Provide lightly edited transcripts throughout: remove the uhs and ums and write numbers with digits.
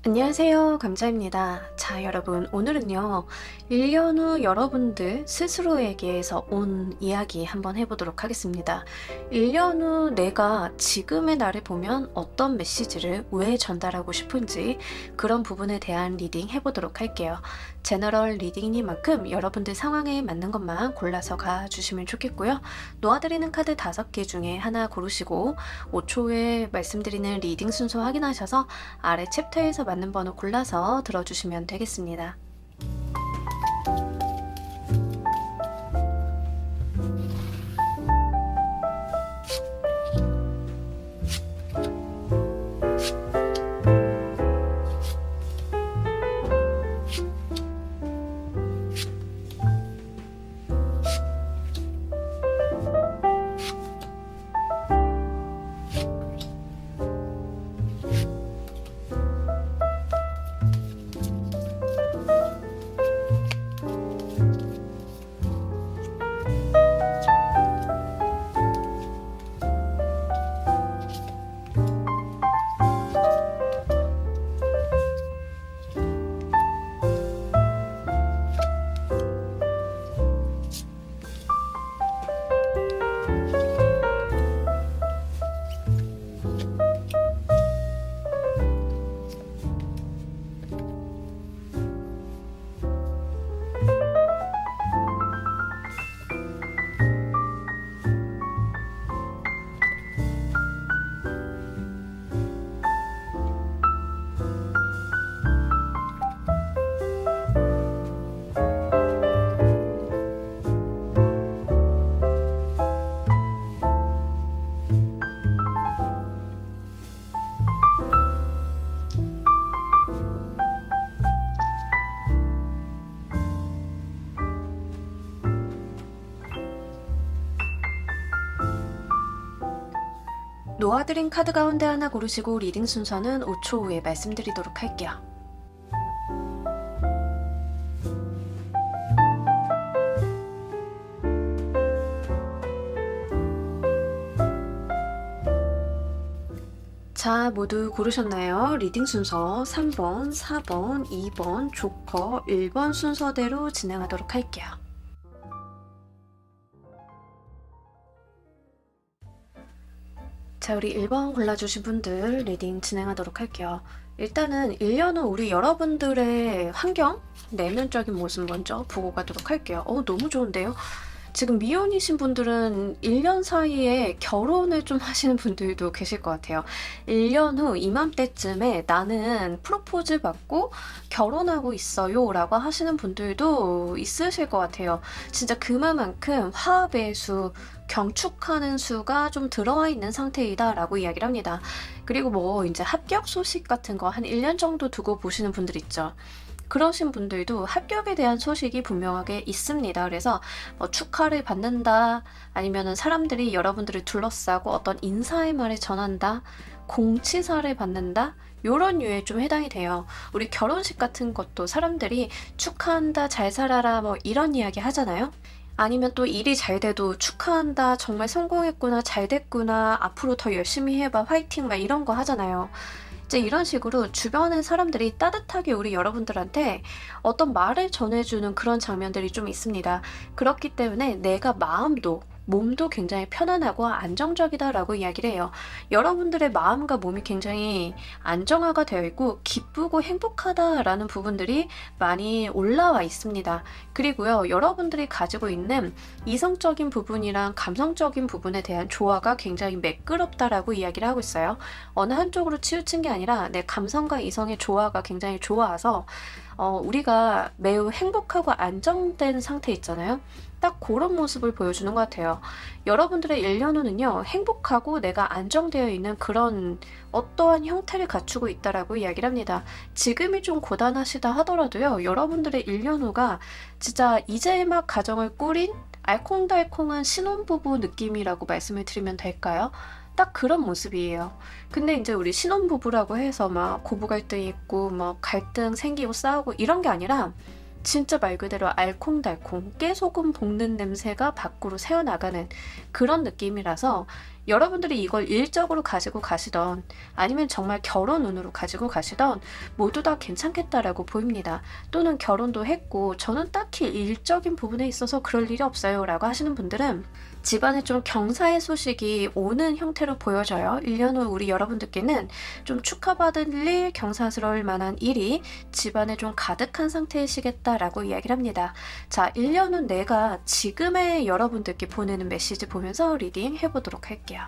안녕하세요. 감자입니다. 자, 여러분, 오늘은요, 1년 후 여러분들 스스로에게서 온 이야기 한번 해보도록 하겠습니다. 1년 후 내가 지금의 나를 보면 어떤 메시지를 왜 전달하고 싶은지 그런 부분에 대한 리딩 해보도록 할게요. 제너럴 리딩이니만큼 여러분들 상황에 맞는 것만 골라서 가주시면 좋겠고요. 놓아드리는 카드 5개 중에 하나 고르시고 5초 후에 말씀드리는 리딩 순서 확인하셔서 아래 챕터에서 맞는 번호 골라서 들어주시면 되겠습니다. 놓아드린 카드 가운데 하나 고르시고 리딩 순서는 5초 후에 말씀드리도록 할게요. 자, 모두 고르셨나요? 리딩 순서 3번, 4번, 2번, 조커, 1번 순서대로 진행하도록 할게요. 자, 우리 1번 골라주신 분들 리딩 진행하도록 할게요. 일단은 1년 후 우리 여러분들의 환경, 내면적인 모습 먼저 보고 가도록 할게요. 너무 좋은데요? 지금 미혼이신 분들은 1년 사이에 결혼을 좀 하시는 분들도 계실 것 같아요. 1년 후 이맘때쯤에 나는 프로포즈 받고 결혼하고 있어요 라고 하시는 분들도 있으실 것 같아요. 진짜 그만큼 화합의 수, 경축하는 수가 좀 들어와 있는 상태이다 라고 이야기를 합니다. 그리고 뭐 이제 합격 소식 같은 거 한 1년 정도 두고 보시는 분들 있죠. 그러신 분들도 합격에 대한 소식이 분명하게 있습니다. 그래서 뭐 축하를 받는다, 아니면은 사람들이 여러분들을 둘러싸고 어떤 인사의 말을 전한다, 공치사를 받는다, 요런 류에 좀 해당이 돼요. 우리 결혼식 같은 것도 사람들이 축하한다, 잘 살아라, 뭐 이런 이야기 하잖아요. 아니면 또 일이 잘 돼도 축하한다, 정말 성공했구나, 잘 됐구나, 앞으로 더 열심히 해봐, 화이팅, 막 이런 거 하잖아요. 이제 이런 식으로 주변의 사람들이 따뜻하게 우리 여러분들한테 어떤 말을 전해주는 그런 장면들이 좀 있습니다. 그렇기 때문에 내가 마음도 몸도 굉장히 편안하고 안정적이다라고 이야기를 해요. 여러분들의 마음과 몸이 굉장히 안정화가 되어 있고 기쁘고 행복하다라는 부분들이 많이 올라와 있습니다. 그리고요, 여러분들이 가지고 있는 이성적인 부분이랑 감성적인 부분에 대한 조화가 굉장히 매끄럽다라고 이야기를 하고 있어요. 어느 한쪽으로 치우친 게 아니라 내 감성과 이성의 조화가 굉장히 좋아서 우리가 매우 행복하고 안정된 상태 있잖아요. 딱 그런 모습을 보여주는 것 같아요. 여러분들의 1년 후는요, 행복하고 내가 안정되어 있는 그런 어떠한 형태를 갖추고 있다라고 이야기를 합니다. 지금이 좀 고단하시다 하더라도요, 여러분들의 1년 후가 진짜 이제 막 가정을 꾸린 알콩달콩한 신혼부부 느낌이라고 말씀을 드리면 될까요? 딱 그런 모습이에요. 근데 이제 우리 신혼부부라고 해서 막 고부 갈등이 있고 막 갈등 생기고 싸우고 이런 게 아니라 진짜 말 그대로 알콩달콩 깨소금 볶는 냄새가 밖으로 새어나가는 그런 느낌이라서 여러분들이 이걸 일적으로 가지고 가시던 아니면 정말 결혼 운으로 가지고 가시던 모두 다 괜찮겠다라고 보입니다. 또는 결혼도 했고 저는 딱히 일적인 부분에 있어서 그럴 일이 없어요 라고 하시는 분들은 집안에 좀 경사의 소식이 오는 형태로 보여져요. 1년 후 우리 여러분들께는 좀 축하받을 일, 경사스러울 만한 일이 집안에 좀 가득한 상태이시겠다라고 이야기를 합니다. 자, 1년 후 내가 지금의 여러분들께 보내는 메시지 보면서 리딩 해보도록 할게요.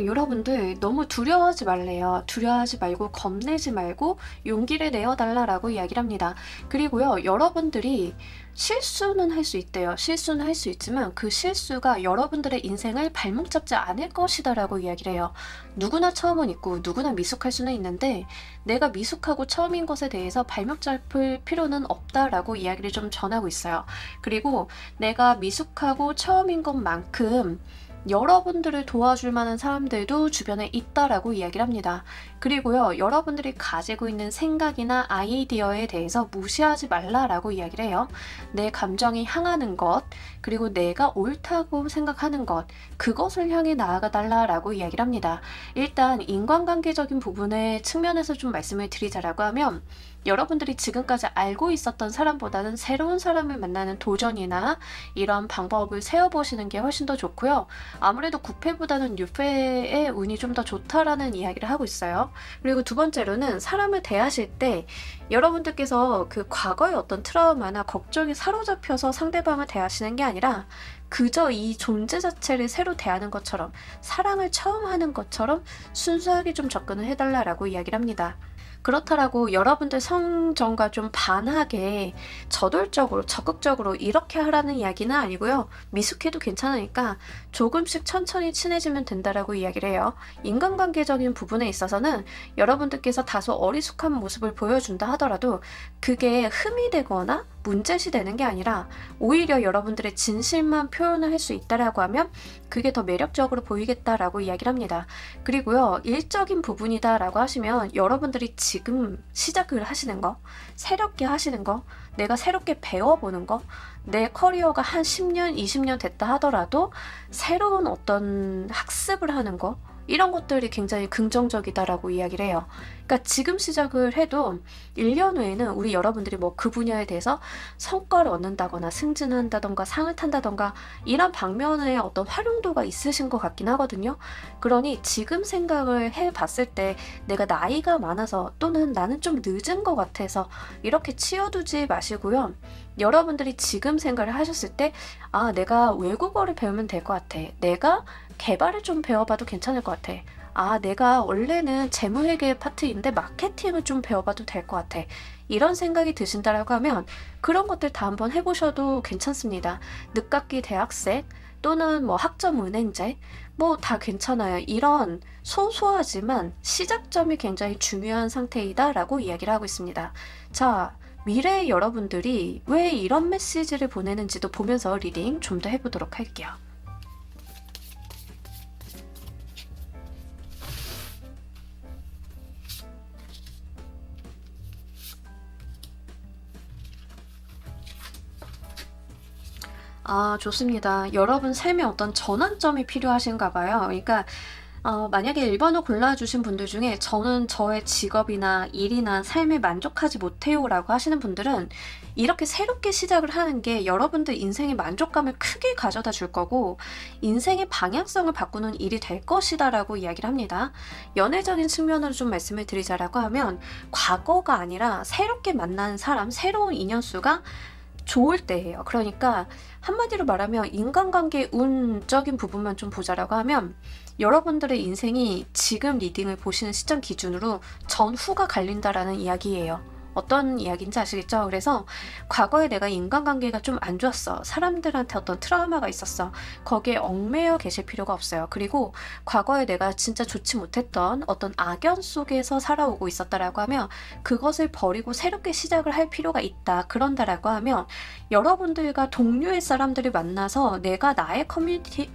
여러분들 너무 두려워하지 말래요. 두려워하지 말고 겁내지 말고 용기를 내어달라라고 이야기를 합니다. 그리고요, 여러분들이 실수는 할 수 있대요. 실수는 할 수 있지만 그 실수가 여러분들의 인생을 발목 잡지 않을 것이다라고 이야기를 해요. 누구나 처음은 있고 누구나 미숙할 수는 있는데 내가 미숙하고 처음인 것에 대해서 발목 잡을 필요는 없다라고 이야기를 좀 전하고 있어요. 그리고 내가 미숙하고 처음인 것만큼 여러분들을 도와줄 만한 사람들도 주변에 있다라고 이야기를 합니다. 그리고요, 여러분들이 가지고 있는 생각이나 아이디어에 대해서 무시하지 말라라고 이야기를 해요. 내 감정이 향하는 것, 그리고 내가 옳다고 생각하는 것, 그것을 향해 나아가 달라라고 이야기를 합니다. 일단 인간관계적인 부분의 측면에서 좀 말씀을 드리자라고 하면 여러분들이 지금까지 알고 있었던 사람보다는 새로운 사람을 만나는 도전이나 이런 방법을 세워보시는 게 훨씬 더 좋고요. 아무래도 9패보다는 6패의 운이 좀 더 좋다라는 이야기를 하고 있어요. 그리고 두 번째로는 사람을 대하실 때 여러분들께서 그 과거의 어떤 트라우마나 걱정에 사로잡혀서 상대방을 대하시는 게 아니라 그저 이 존재 자체를 새로 대하는 것처럼 사랑을 처음 하는 것처럼 순수하게 좀 접근을 해달라라고 이야기를 합니다. 그렇다라고 여러분들 성정과 좀 반하게 저돌적으로 적극적으로 이렇게 하라는 이야기는 아니고요. 미숙해도 괜찮으니까 조금씩 천천히 친해지면 된다라고 이야기를 해요. 인간관계적인 부분에 있어서는 여러분들께서 다소 어리숙한 모습을 보여준다 하더라도 그게 흠이 되거나 문제시 되는 게 아니라 오히려 여러분들의 진실만 표현을 할 수 있다라고 하면 그게 더 매력적으로 보이겠다라고 이야기를 합니다. 그리고요, 일적인 부분이다라고 하시면 여러분들이 지금 시작을 하시는 거, 새롭게 하시는 거, 내가 새롭게 배워보는 거, 내 커리어가 한 10년, 20년 됐다 하더라도 새로운 어떤 학습을 하는 거, 이런 것들이 굉장히 긍정적이다라고 이야기를 해요. 그러니까 지금 시작을 해도 1년 후에는 우리 여러분들이 뭐 그 분야에 대해서 성과를 얻는다거나 승진한다던가 상을 탄다던가 이런 방면의 어떤 활용도가 있으신 것 같긴 하거든요. 그러니 지금 생각을 해봤을 때 내가 나이가 많아서 또는 나는 좀 늦은 것 같아서 이렇게 치워두지 마시고요. 여러분들이 지금 생각을 하셨을 때 아, 내가 외국어를 배우면 될 것 같아. 내가 개발을 좀 배워봐도 괜찮을 것 같아. 아, 내가 원래는 재무회계 파트인데 마케팅을 좀 배워봐도 될 것 같아. 이런 생각이 드신다라고 하면 그런 것들 다 한번 해보셔도 괜찮습니다. 늦깎이 대학생 또는 뭐 학점 은행제 뭐 다 괜찮아요. 이런 소소하지만 시작점이 굉장히 중요한 상태이다라고 이야기를 하고 있습니다. 자, 미래의 여러분들이 왜 이런 메시지를 보내는지도 보면서 리딩 좀 더 해보도록 할게요. 아, 좋습니다. 여러분 삶에 어떤 전환점이 필요하신가 봐요. 그러니까 만약에 1번을 골라주신 분들 중에 저는 저의 직업이나 일이나 삶에 만족하지 못해요 라고 하시는 분들은 이렇게 새롭게 시작을 하는 게 여러분들 인생의 만족감을 크게 가져다 줄 거고 인생의 방향성을 바꾸는 일이 될 것이다 라고 이야기를 합니다. 연애적인 측면으로 좀 말씀을 드리자라고 하면 과거가 아니라 새롭게 만난 사람, 새로운 인연수가 좋을 때예요. 그러니까 한마디로 말하면 인간관계 운적인 부분만 좀 보자라고 하면 여러분들의 인생이 지금 리딩을 보시는 시점 기준으로 전후가 갈린다라는 이야기예요. 어떤 이야기인지 아시겠죠? 그래서 과거에 내가 인간관계가 좀 안 좋았어. 사람들한테 어떤 트라우마가 있었어. 거기에 얽매여 계실 필요가 없어요. 그리고 과거에 내가 진짜 좋지 못했던 어떤 악연 속에서 살아오고 있었다라고 하면 그것을 버리고 새롭게 시작을 할 필요가 있다. 그런다라고 하면 여러분들과 동료의 사람들을 만나서 내가 나의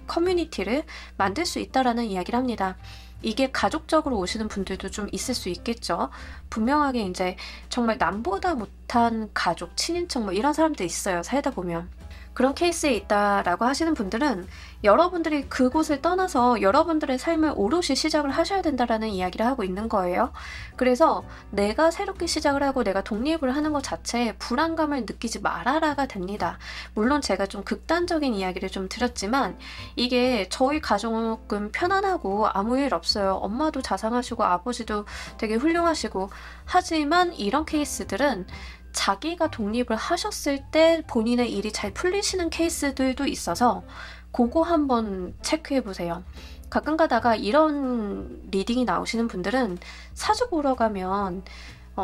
커뮤니티를 만들 수 있다라는 이야기를 합니다. 이게 가족적으로 오시는 분들도 좀 있을 수 있겠죠. 분명하게 이제 정말 남보다 못한 가족, 친인척 뭐 이런 사람들 있어요. 살다 보면. 그런 케이스에 있다라고 하시는 분들은 여러분들이 그곳을 떠나서 여러분들의 삶을 오롯이 시작을 하셔야 된다라는 이야기를 하고 있는 거예요. 그래서 내가 새롭게 시작을 하고 내가 독립을 하는 것 자체에 불안감을 느끼지 말아라가 됩니다. 물론 제가 좀 극단적인 이야기를 좀 드렸지만 이게 저희 가족은 편안하고 아무 일 없어요. 엄마도 자상하시고 아버지도 되게 훌륭하시고 하지만 이런 케이스들은 자기가 독립을 하셨을 때 본인의 일이 잘 풀리시는 케이스들도 있어서 그거 한번 체크해 보세요. 가끔 가다가 이런 리딩이 나오시는 분들은 사주 보러 가면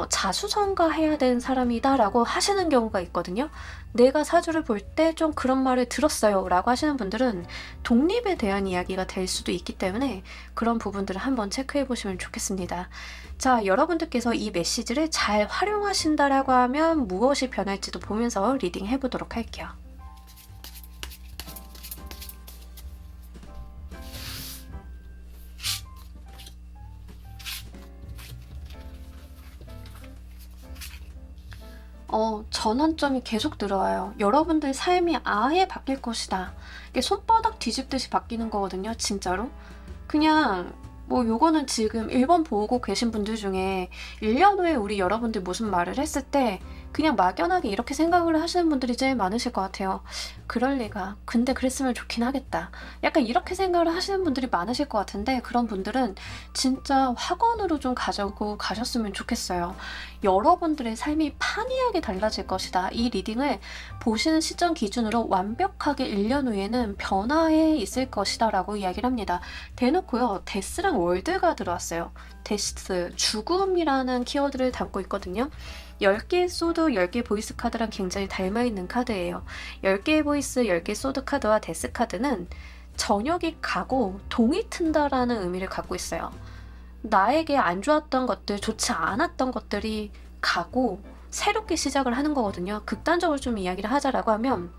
자수성가해야 되는 사람이다라고 하시는 경우가 있거든요. 내가 사주를 볼 때 좀 그런 말을 들었어요 라고 하시는 분들은 독립에 대한 이야기가 될 수도 있기 때문에 그런 부분들을 한번 체크해 보시면 좋겠습니다. 자, 여러분들께서 이 메시지를 잘 활용하신다라고 하면 무엇이 변할지도 보면서 리딩 해보도록 할게요. 전환점이 계속 들어와요. 여러분들 삶이 아예 바뀔 것이다. 이게 손바닥 뒤집듯이 바뀌는 거거든요, 진짜로. 그냥 뭐 요거는 지금 1번 보고 계신 분들 중에 1년 후에 우리 여러분들 무슨 말을 했을 때 그냥 막연하게 이렇게 생각을 하시는 분들이 제일 많으실 것 같아요. 그럴 리가. 근데 그랬으면 좋긴 하겠다. 약간 이렇게 생각을 하시는 분들이 많으실 것 같은데 그런 분들은 진짜 학원으로 좀 가지고 가셨으면 좋겠어요. 여러분들의 삶이 판이하게 달라질 것이다. 이 리딩을 보시는 시점 기준으로 완벽하게 1년 후에는 변화해 있을 것이다 라고 이야기를 합니다. 대놓고요. 데스랑 월드가 들어왔어요. 데스, 죽음이라는 키워드를 담고 있거든요. 10개의 소드, 10개의 보이스 카드랑 굉장히 닮아있는 카드예요. 10개의 보이스, 10개의 소드 카드와 데스 카드는 저녁이 가고 동이 튼다라는 의미를 갖고 있어요. 나에게 안 좋았던 것들, 좋지 않았던 것들이 가고 새롭게 시작을 하는 거거든요. 극단적으로 좀 이야기를 하자라고 하면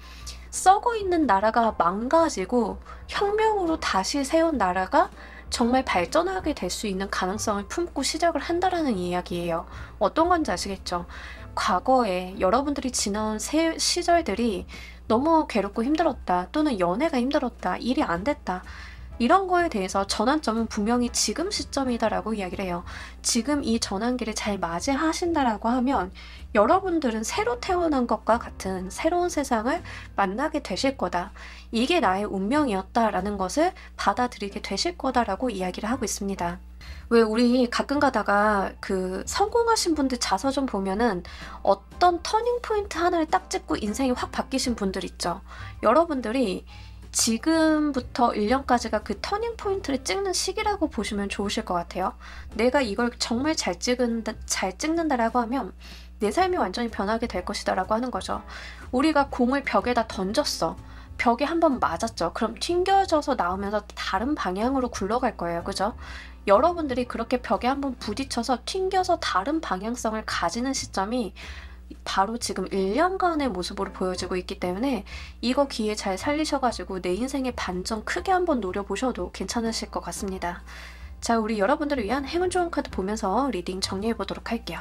썩어 있는 나라가 망가지고 혁명으로 다시 세운 나라가 정말 발전하게 될 수 있는 가능성을 품고 시작을 한다라는 이야기예요. 어떤 건지 아시겠죠? 과거에 여러분들이 지나온 시절들이 너무 괴롭고 힘들었다, 또는 연애가 힘들었다, 일이 안 됐다, 이런 거에 대해서 전환점은 분명히 지금 시점이다라고 이야기를 해요. 지금 이 전환기를 잘 맞이하신다라고 하면 여러분들은 새로 태어난 것과 같은 새로운 세상을 만나게 되실 거다. 이게 나의 운명이었다라는 것을 받아들이게 되실 거다라고 이야기를 하고 있습니다. 왜 우리 가끔 가다가 그 성공하신 분들 자서전 보면은 어떤 터닝 포인트 하나를 딱 찍고 인생이 확 바뀌신 분들 있죠. 여러분들이 지금부터 1년까지가 그 터닝 포인트를 찍는 시기라고 보시면 좋으실 것 같아요. 내가 이걸 정말 잘 찍는다라고 하면 내 삶이 완전히 변하게 될 것이다 라고 하는 거죠. 우리가 공을 벽에다 던졌어. 벽에 한번 맞았죠. 그럼 튕겨져서 나오면서 다른 방향으로 굴러갈 거예요. 그죠? 여러분들이 그렇게 벽에 한번 부딪혀서 튕겨서 다른 방향성을 가지는 시점이 바로 지금 1년간의 모습으로 보여지고 있기 때문에 이거 기회 잘 살리셔가지고 내 인생의 반전 크게 한번 노려보셔도 괜찮으실 것 같습니다. 자, 우리 여러분들을 위한 행운 좋은 카드 보면서 리딩 정리해보도록 할게요.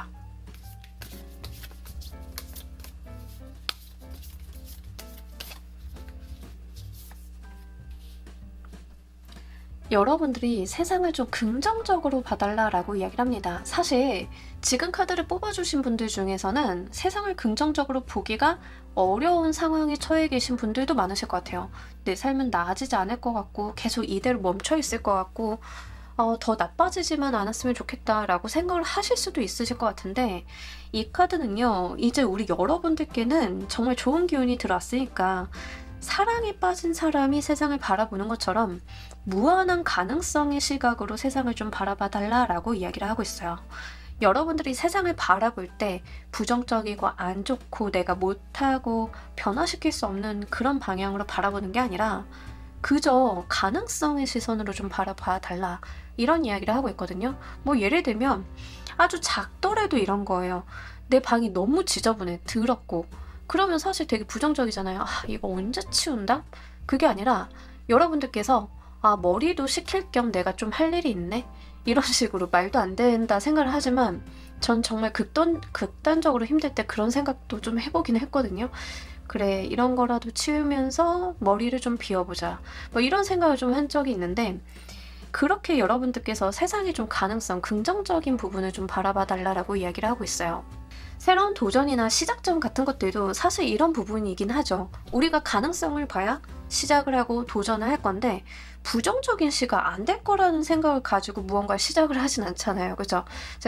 여러분들이 세상을 좀 긍정적으로 봐달라라고 이야기를 합니다. 사실 지금 카드를 뽑아주신 분들 중에서는 세상을 긍정적으로 보기가 어려운 상황에 처해 계신 분들도 많으실 것 같아요. 내 삶은 나아지지 않을 것 같고 계속 이대로 멈춰 있을 것 같고 더 나빠지지만 않았으면 좋겠다라고 생각을 하실 수도 있으실 것 같은데 이 카드는요. 이제 우리 여러분들께는 정말 좋은 기운이 들어왔으니까 사랑에 빠진 사람이 세상을 바라보는 것처럼 무한한 가능성의 시각으로 세상을 좀 바라봐 달라라고 이야기를 하고 있어요. 여러분들이 세상을 바라볼 때 부정적이고 안 좋고 내가 못하고 변화시킬 수 없는 그런 방향으로 바라보는 게 아니라 그저 가능성의 시선으로 좀 바라봐 달라, 이런 이야기를 하고 있거든요. 뭐 예를 들면 아주 작더라도 이런 거예요. 내 방이 너무 지저분해, 더럽고, 그러면 사실 되게 부정적이잖아요. 이거 언제 치운다? 그게 아니라 여러분들께서 아, 머리도 식힐 겸 내가 좀 할 일이 있네? 이런 식으로 말도 안 된다 생각을 하지만 전 정말 극단적으로 힘들 때 그런 생각도 좀 해보긴 했거든요. 그래, 이런 거라도 치우면서 머리를 좀 비워보자. 뭐 이런 생각을 좀 한 적이 있는데 그렇게 여러분들께서 세상에 좀 가능성, 긍정적인 부분을 좀 바라봐 달라라고 이야기를 하고 있어요. 새로운 도전이나 시작점 같은 것들도 사실 이런 부분이긴 하죠. 우리가 가능성을 봐야 시작을 하고 도전을 할 건데 부정적인 시가 안 될 거라는 생각을 가지고 무언가를 시작을 하진 않잖아요. 그죠?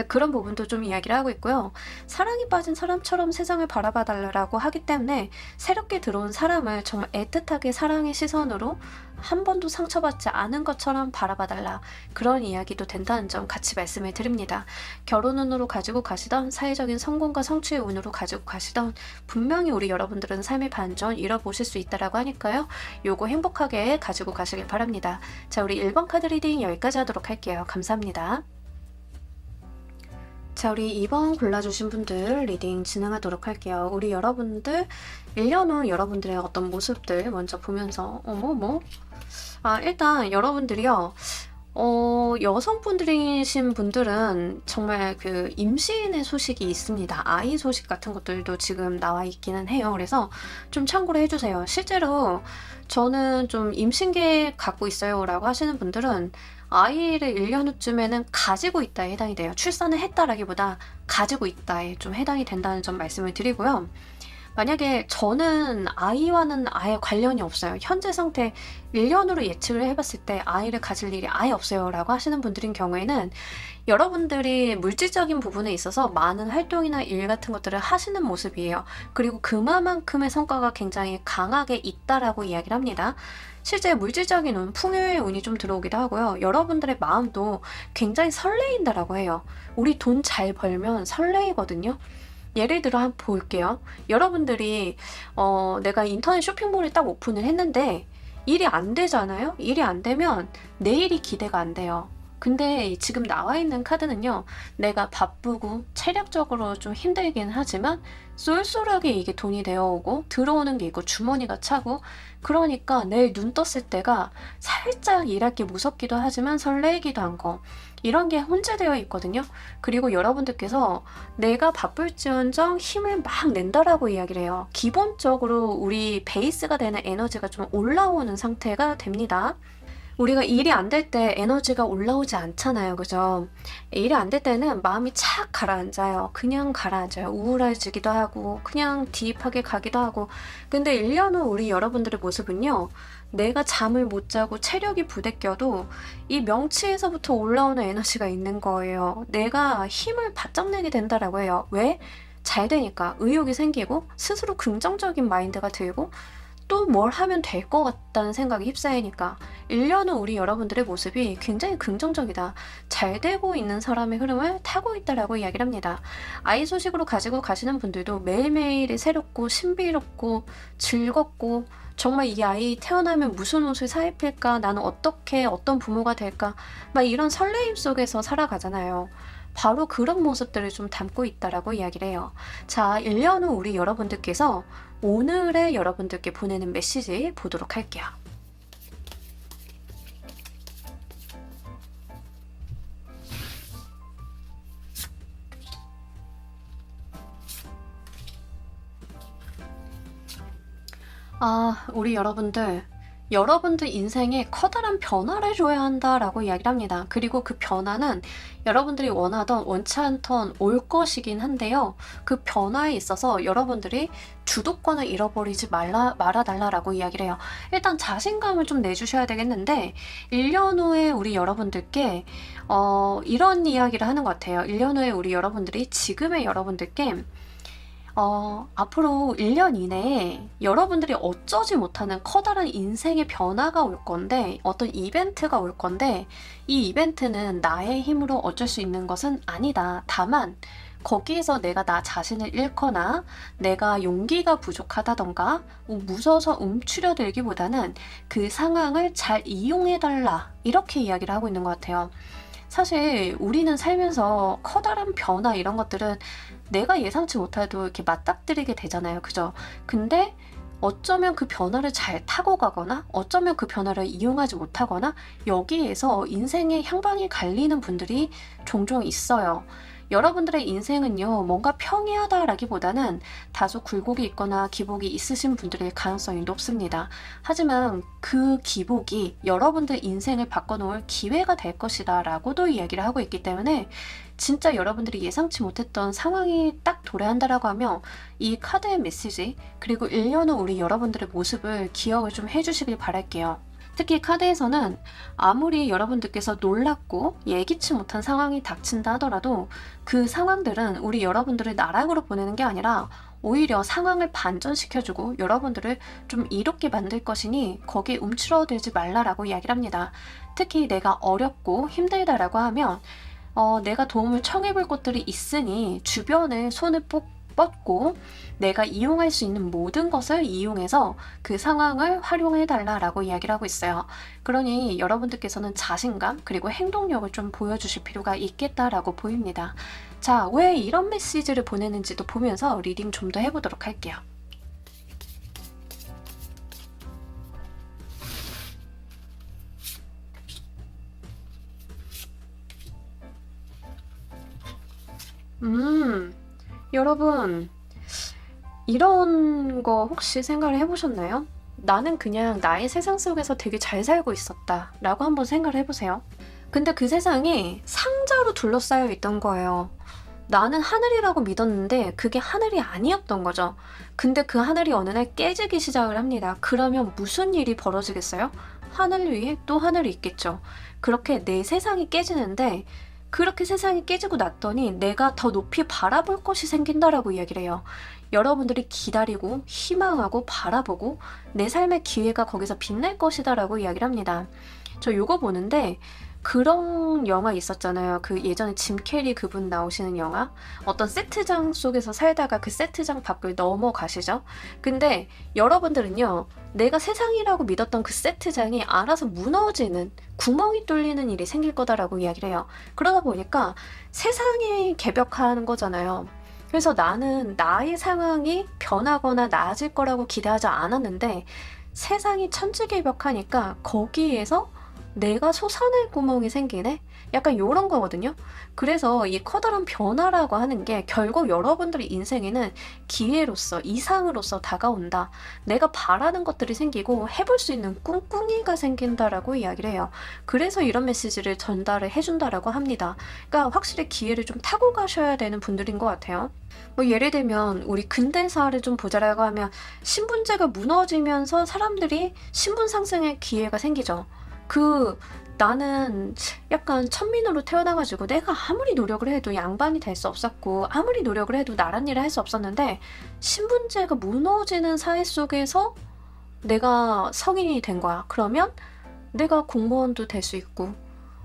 그런 부분도 좀 이야기를 하고 있고요. 사랑에 빠진 사람처럼 세상을 바라봐 달라고 하기 때문에 새롭게 들어온 사람을 정말 애틋하게 사랑의 시선으로 한 번도 상처받지 않은 것처럼 바라봐 달라. 그런 이야기도 된다는 점 같이 말씀을 드립니다. 결혼 운으로 가지고 가시던 사회적인 성공과 성취의 운으로 가지고 가시던 분명히 우리 여러분들은 삶의 반전 잃어보실 수 있다라고 하니까요. 요거 행복하게 가지고 가시길 바랍니다. 자, 우리 1번 카드 리딩 여기까지 하도록 할게요. 감사합니다. 자, 우리 2번 골라주신 분들 리딩 진행하도록 할게요. 우리 여러분들 1년 후 여러분들의 어떤 모습들 먼저 보면서 일단 여러분들이요. 여성분들이신 분들은 정말 그 임신의 소식이 있습니다. 아이 소식 같은 것들도 지금 나와 있기는 해요. 그래서 좀 참고를 해주세요. 실제로 저는 좀 임신 계획 갖고 있어요 라고 하시는 분들은 아이를 1년 후쯤에는 가지고 있다에 해당이 돼요. 출산을 했다라기보다 가지고 있다에 좀 해당이 된다는 점 말씀을 드리고요. 만약에 저는 아이와는 아예 관련이 없어요. 현재 상태 1년으로 예측을 해봤을 때 아이를 가질 일이 아예 없어요 라고 하시는 분들인 경우에는 여러분들이 물질적인 부분에 있어서 많은 활동이나 일 같은 것들을 하시는 모습이에요. 그리고 그만큼의 성과가 굉장히 강하게 있다라고 이야기를 합니다. 실제 물질적인 운, 풍요의 운이 좀 들어오기도 하고요. 여러분들의 마음도 굉장히 설레인다라고 해요. 우리 돈 잘 벌면 설레이거든요. 예를 들어 한번 볼게요. 여러분들이 내가 인터넷 쇼핑몰을 딱 오픈을 했는데 일이 안 되잖아요. 일이 안 되면 내일이 기대가 안 돼요. 근데 지금 나와 있는 카드는요. 내가 바쁘고 체력적으로 좀 힘들긴 하지만 쏠쏠하게 이게 돈이 되어오고 들어오는 게 있고 주머니가 차고 그러니까 내일 눈 떴을 때가 살짝 일할 게 무섭기도 하지만 설레이기도 한 거 이런 게 혼재되어 있거든요. 그리고 여러분들께서 내가 바쁠지언정 힘을 막 낸다라고 이야기를 해요. 기본적으로 우리 베이스가 되는 에너지가 좀 올라오는 상태가 됩니다. 우리가 일이 안 될 때 에너지가 올라오지 않잖아요. 그죠? 일이 안 될 때는 마음이 착 가라앉아요. 그냥 가라앉아요. 우울해지기도 하고 그냥 딥하게 가기도 하고 근데 1년 후 우리 여러분들의 모습은요. 내가 잠을 못 자고 체력이 부대껴도 이 명치에서부터 올라오는 에너지가 있는 거예요. 내가 힘을 바짝 내게 된다라고 해요. 왜? 잘 되니까 의욕이 생기고 스스로 긍정적인 마인드가 들고 또 뭘 하면 될 것 같다는 생각이 휩싸이니까 1년 후 우리 여러분들의 모습이 굉장히 긍정적이다. 잘 되고 있는 사람의 흐름을 타고 있다라고 이야기를 합니다. 아이 소식으로 가지고 가시는 분들도 매일매일이 새롭고 신비롭고 즐겁고 정말 이 아이 태어나면 무슨 옷을 사입힐까? 나는 어떻게 어떤 부모가 될까? 막 이런 설레임 속에서 살아가잖아요. 바로 그런 모습들을 좀 담고 있다라고 이야기를 해요. 자, 1년 후 우리 여러분들께서 오늘의 여러분들께 보내는 메시지 보도록 할게요. 우리 여러분들 인생에 커다란 변화를 줘야 한다라고 이야기를 합니다. 그리고 그 변화는 여러분들이 원치 않던 올 것이긴 한데요. 그 변화에 있어서 여러분들이 주도권을 잃어버리지 말아달라고 이야기를 해요. 일단 자신감을 좀 내주셔야 되겠는데 1년 후에 우리 여러분들께 이런 이야기를 하는 것 같아요. 1년 후에 우리 여러분들이 지금의 여러분들께 앞으로 1년 이내에 여러분들이 어쩌지 못하는 커다란 인생의 변화가 올 건데 어떤 이벤트가 올 건데 이 이벤트는 나의 힘으로 어쩔 수 있는 것은 아니다. 다만 거기에서 내가 나 자신을 잃거나 내가 용기가 부족하다던가 무서워서 움츠려들기보다는 그 상황을 잘 이용해달라 이렇게 이야기를 하고 있는 것 같아요. 사실 우리는 살면서 커다란 변화 이런 것들은 내가 예상치 못해도 이렇게 맞닥뜨리게 되잖아요. 그죠? 근데 어쩌면 그 변화를 잘 타고 가거나 어쩌면 그 변화를 이용하지 못하거나 여기에서 인생의 향방이 갈리는 분들이 종종 있어요. 여러분들의 인생은요, 뭔가 평이하다라기보다는 다소 굴곡이 있거나 기복이 있으신 분들의 가능성이 높습니다. 하지만 그 기복이 여러분들 인생을 바꿔놓을 기회가 될 것이다 라고도 이야기를 하고 있기 때문에 진짜 여러분들이 예상치 못했던 상황이 딱 도래한다라고 하면 이 카드의 메시지 그리고 1년 후 우리 여러분들의 모습을 기억을 좀 해주시길 바랄게요. 특히 카드에서는 아무리 여러분들께서 놀랍고 예기치 못한 상황이 닥친다 하더라도 그 상황들은 우리 여러분들을 나락으로 보내는 게 아니라 오히려 상황을 반전시켜주고 여러분들을 좀 이롭게 만들 것이니 거기에 움츠러들지 말라라고 이야기를 합니다. 특히 내가 어렵고 힘들다라고 하면 내가 도움을 청해볼 것들이 있으니 주변에 손을 뻗고 내가 이용할 수 있는 모든 것을 이용해서 그 상황을 활용해달라라고 이야기를 하고 있어요. 그러니 여러분들께서는 자신감 그리고 행동력을 좀 보여주실 필요가 있겠다라고 보입니다. 자, 왜 이런 메시지를 보내는지도 보면서 리딩 좀 더 해보도록 할게요. 여러분, 이런 거 혹시 생각을 해보셨나요? 나는 그냥 나의 세상 속에서 되게 잘 살고 있었다 라고 한번 생각을 해보세요. 근데 그 세상이 상자로 둘러싸여 있던 거예요. 나는 하늘이라고 믿었는데 그게 하늘이 아니었던 거죠. 근데 그 하늘이 어느 날 깨지기 시작을 합니다. 그러면 무슨 일이 벌어지겠어요? 하늘 위에 또 하늘이 있겠죠. 그렇게 내 세상이 깨지는데 그렇게 세상이 깨지고 났더니 내가 더 높이 바라볼 것이 생긴다라고 이야기를 해요. 여러분들이 기다리고 희망하고 바라보고 내 삶의 기회가 거기서 빛날 것이다라고 이야기를 합니다. 저 요거 보는데 그런 영화 있었잖아요. 그 예전에 짐 캐리 그분 나오시는 영화. 어떤 세트장 속에서 살다가 그 세트장 밖을 넘어가시죠. 근데 여러분들은요, 내가 세상이라고 믿었던 그 세트장이 알아서 무너지는, 구멍이 뚫리는 일이 생길 거다라고 이야기를 해요. 그러다 보니까 세상이 개벽하는 거잖아요. 그래서 나는 나의 상황이 변하거나 나아질 거라고 기대하지 않았는데 세상이 천지개벽하니까 거기에서 내가 솟아날 구멍이 생기네? 약간 요런 거거든요. 그래서 이 커다란 변화라고 하는 게 결국 여러분들의 인생에는 기회로서, 이상으로서 다가온다. 내가 바라는 것들이 생기고 해볼 수 있는 꿍꿍이가 생긴다라고 이야기를 해요. 그래서 이런 메시지를 전달을 해준다라고 합니다. 그러니까 확실히 기회를 좀 타고 가셔야 되는 분들인 것 같아요. 뭐 예를 들면 우리 근대사를 좀 보자라고 하면 신분제가 무너지면서 사람들이 신분 상승의 기회가 생기죠. 나는 약간 천민으로 태어나가지고 내가 아무리 노력을 해도 양반이 될 수 없었고 아무리 노력을 해도 나란 일을 할 수 없었는데 신분제가 무너지는 사회 속에서 내가 성인이 된 거야. 그러면 내가 공무원도 될 수 있고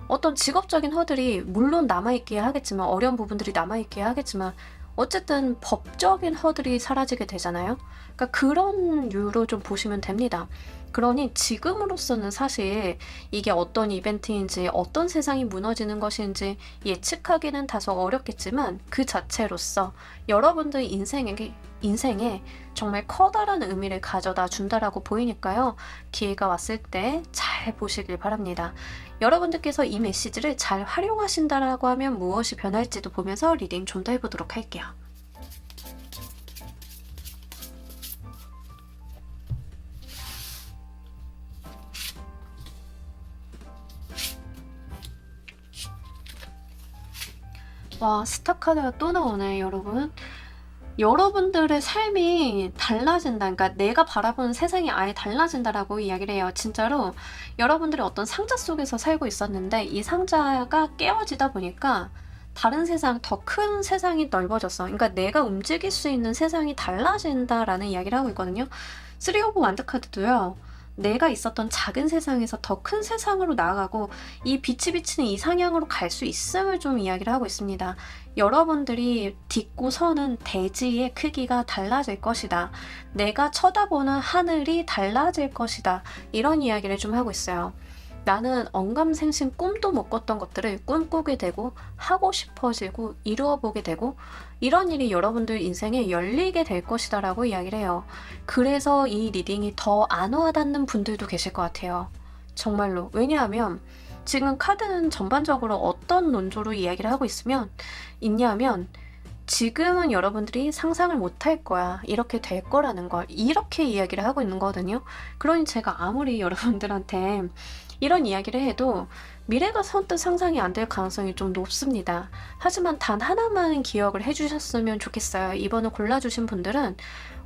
어떤 직업적인 허들이 물론 남아있게 하겠지만 어려운 부분들이 남아있게 하겠지만 어쨌든 법적인 허들이 사라지게 되잖아요. 그러니까 그런 류로 좀 보시면 됩니다. 그러니 지금으로서는 사실 이게 어떤 이벤트인지 어떤 세상이 무너지는 것인지 예측하기는 다소 어렵겠지만 그 자체로서 여러분들 인생에 정말 커다란 의미를 가져다 준다라고 보이니까요. 기회가 왔을 때 잘 보시길 바랍니다. 여러분들께서 이 메시지를 잘 활용하신다라고 하면 무엇이 변할지도 보면서 리딩 좀 더 해보도록 할게요. 와, 스타 카드가 또 나오네, 여러분. 여러분들의 삶이 달라진다. 그러니까 내가 바라보는 세상이 아예 달라진다라고 이야기를 해요. 진짜로 여러분들이 어떤 상자 속에서 살고 있었는데 이 상자가 깨어지다 보니까 다른 세상, 더 큰 세상이 넓어졌어. 그러니까 내가 움직일 수 있는 세상이 달라진다라는 이야기를 하고 있거든요. 3 오브 완드 카드도요. 내가 있었던 작은 세상에서 더 큰 세상으로 나아가고 이 빛이 비치는 이상향으로 갈 수 있음을 좀 이야기를 하고 있습니다. 여러분들이 딛고 서는 대지의 크기가 달라질 것이다. 내가 쳐다보는 하늘이 달라질 것이다. 이런 이야기를 좀 하고 있어요. 나는 언감생심 꿈도 못 꿨던 것들을 꿈꾸게 되고 하고 싶어지고 이루어 보게 되고 이런 일이 여러분들 인생에 열리게 될 것이다 라고 이야기를 해요. 그래서 이 리딩이 더 안 와닿는 분들도 계실 것 같아요. 정말로. 왜냐하면 지금 카드는 전반적으로 어떤 논조로 이야기를 하고 있냐면 지금은 여러분들이 상상을 못할 거야. 이렇게 될 거라는 걸 이렇게 이야기를 하고 있는 거거든요. 그러니 제가 아무리 여러분들한테 이런 이야기를 해도 미래가 선뜻 상상이 안 될 가능성이 좀 높습니다. 하지만 단 하나만 기억을 해주셨으면 좋겠어요. 이번을 골라주신 분들은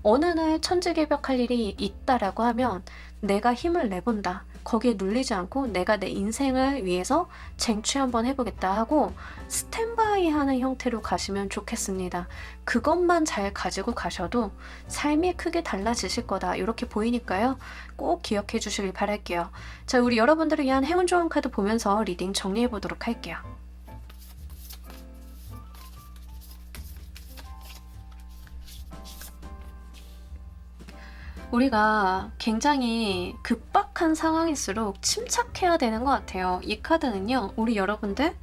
어느 날 천지개벽할 일이 있다라고 하면 내가 힘을 내본다. 거기에 눌리지 않고 내가 내 인생을 위해서 쟁취 한번 해보겠다 하고 스탠바이 하는 형태로 가시면 좋겠습니다. 그것만 잘 가지고 가셔도 삶이 크게 달라지실 거다. 이렇게 보이니까요. 꼭 기억해 주시길 바랄게요. 자, 우리 여러분들을 위한 행운 좋은 카드 보면서 리딩 정리해 보도록 할게요. 우리가 굉장히 급박한 상황일수록 침착해야 되는 것 같아요. 이 카드는요, 우리 여러분들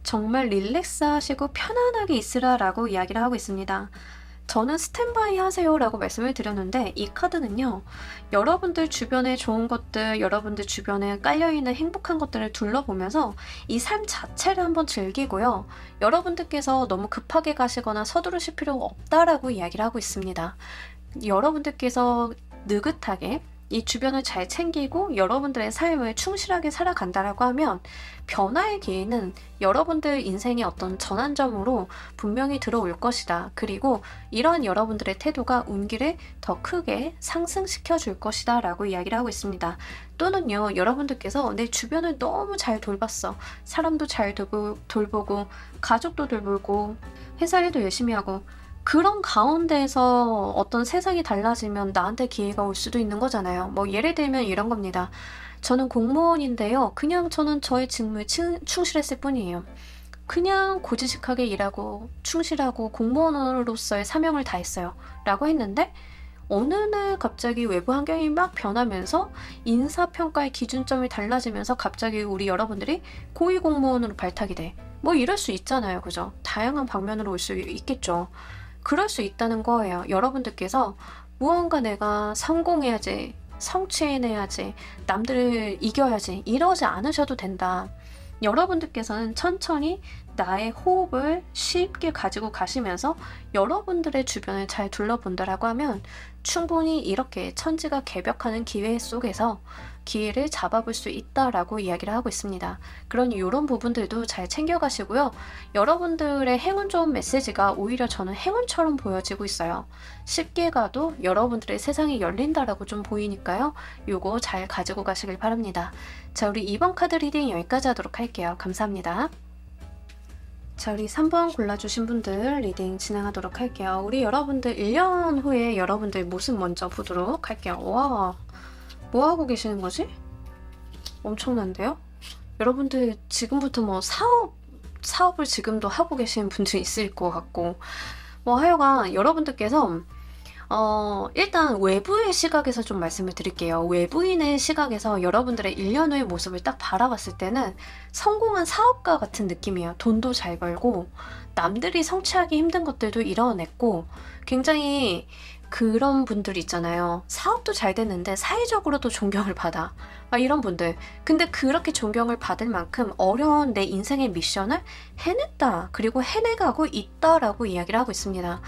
정말 릴렉스 하시고 편안하게 있으라라고 이야기를 하고 있습니다. 저는 스탠바이 하세요 라고 말씀을 드렸는데 이 카드는요, 여러분들 주변에 좋은 것들, 여러분들 주변에 깔려있는 행복한 것들을 둘러보면서 이 삶 자체를 한번 즐기고요, 여러분들께서 너무 급하게 가시거나 서두르실 필요가 없다라고 이야기를 하고 있습니다. 여러분들께서 느긋하게 이 주변을 잘 챙기고 여러분들의 삶을 충실하게 살아간다라고 하면 변화의 기회는 여러분들 인생의 어떤 전환점으로 분명히 들어올 것이다. 그리고 이러한 여러분들의 태도가 운기를 더 크게 상승시켜 줄 것이다 라고 이야기를 하고 있습니다. 또는요, 여러분들께서 내 주변을 너무 잘 돌봤어. 사람도 잘 돌보고 가족도 돌보고 회사 일도 열심히 하고 그런 가운데에서 어떤 세상이 달라지면 나한테 기회가 올 수도 있는 거잖아요. 뭐 예를 들면 이런 겁니다. 저는 공무원인데요. 그냥 저는 저의 직무에 충실했을 뿐이에요. 그냥 고지식하게 일하고 충실하고 공무원으로서의 사명을 다했어요. 라고 했는데 어느 날 갑자기 외부 환경이 막 변하면서 인사평가의 기준점이 달라지면서 갑자기 우리 여러분들이 고위공무원으로 발탁이 돼. 뭐 이럴 수 있잖아요. 그죠? 다양한 방면으로 올 수 있겠죠. 그럴 수 있다는 거예요. 여러분들께서 무언가 내가 성공해야지, 성취해내야지, 남들을 이겨야지 이러지 않으셔도 된다. 여러분들께서는 천천히 나의 호흡을 쉽게 가지고 가시면서 여러분들의 주변을 잘 둘러본다라고 하면 충분히 이렇게 천지가 개벽하는 기회 속에서 기회를 잡아볼 수 있다라고 이야기를 하고 있습니다. 그러니 이런 부분들도 잘 챙겨가시고요. 여러분들의 행운 좋은 메시지가 오히려 저는 행운처럼 보여지고 있어요. 쉽게 가도 여러분들의 세상이 열린다라고 좀 보이니까요. 요거 잘 가지고 가시길 바랍니다. 자, 우리 2번 카드 리딩 여기까지 하도록 할게요. 감사합니다. 자, 우리 3번 골라주신 분들 리딩 진행하도록 할게요. 우리 여러분들 1년 후에 여러분들 모습 먼저 보도록 할게요. 와, 뭐 하고 계시는 거지? 엄청난데요? 여러분들 지금부터 뭐 사업을 지금도 하고 계시는 분들이 있을 것 같고, 뭐 하여간 여러분들께서 일단 외부의 시각에서 좀 말씀을 드릴게요. 외부인의 시각에서 여러분들의 1년 후의 모습을 딱 바라봤을 때는 성공한 사업가 같은 느낌이에요. 돈도 잘 벌고 남들이 성취하기 힘든 것들도 이뤄냈고 굉장히 그런 분들 있잖아요. 사업도 잘 됐는데 사회적으로도 존경을 받아. 이런 분들. 근데 그렇게 존경을 받을 만큼 어려운 내 인생의 미션을 해냈다. 그리고 해내가고 있다라고 이야기를 하고 있습니다.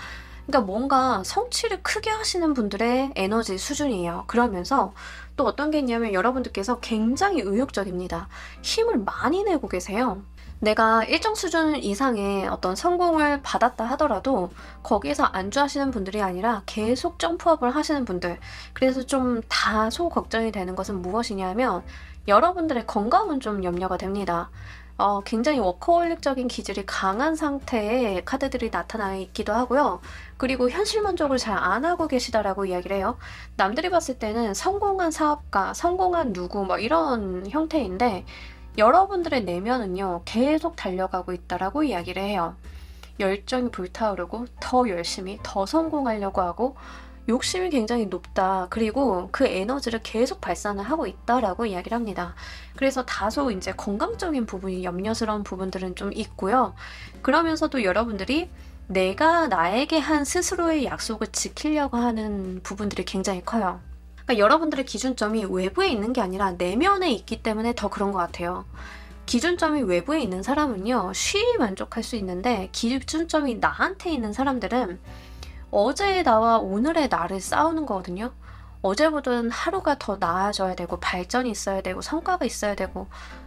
그러니까 뭔가 성취를 크게 하시는 분들의 에너지 수준이에요. 그러면서 또 어떤 게 있냐면 여러분들께서 굉장히 의욕적입니다. 힘을 많이 내고 계세요. 내가 일정 수준 이상의 어떤 성공을 받았다 하더라도 거기에서 안주하시는 분들이 아니라 계속 점프업을 하시는 분들. 그래서 좀 다소 걱정이 되는 것은 무엇이냐면 여러분들의 건강은 좀 염려가 됩니다. 굉장히 워커홀릭적인 기질이 강한 상태의 카드들이 나타나 있기도 하고요. 그리고 현실만족을 잘 안 하고 계시다라고 이야기를 해요. 남들이 봤을 때는 성공한 사업가, 성공한 누구 뭐 이런 형태인데 여러분들의 내면은요 계속 달려가고 있다라고 이야기를 해요. 열정이 불타오르고 더 열심히 더 성공하려고 하고 욕심이 굉장히 높다. 그리고 그 에너지를 계속 발산을 하고 있다라고 이야기를 합니다. 그래서 다소 이제 건강적인 부분이 염려스러운 부분들은 좀 있고요. 그러면서도 여러분들이 내가 나에게 한 스스로의 약속을 지키려고 하는 부분들이 굉장히 커요. 그러니까 여러분들의 기준점이 외부에 있는 게 아니라 내면에 있기 때문에 더 그런 것 같아요. 기준점이 외부에 있는 사람은요, 쉬이 만족할 수 있는데 기준점이 나한테 있는 사람들은 어제의 나와 오늘의 나를 싸우는 거거든요. 어제보다는 하루가 더 나아져야 되고 발전이 있어야 되고 성과가 있어야 되고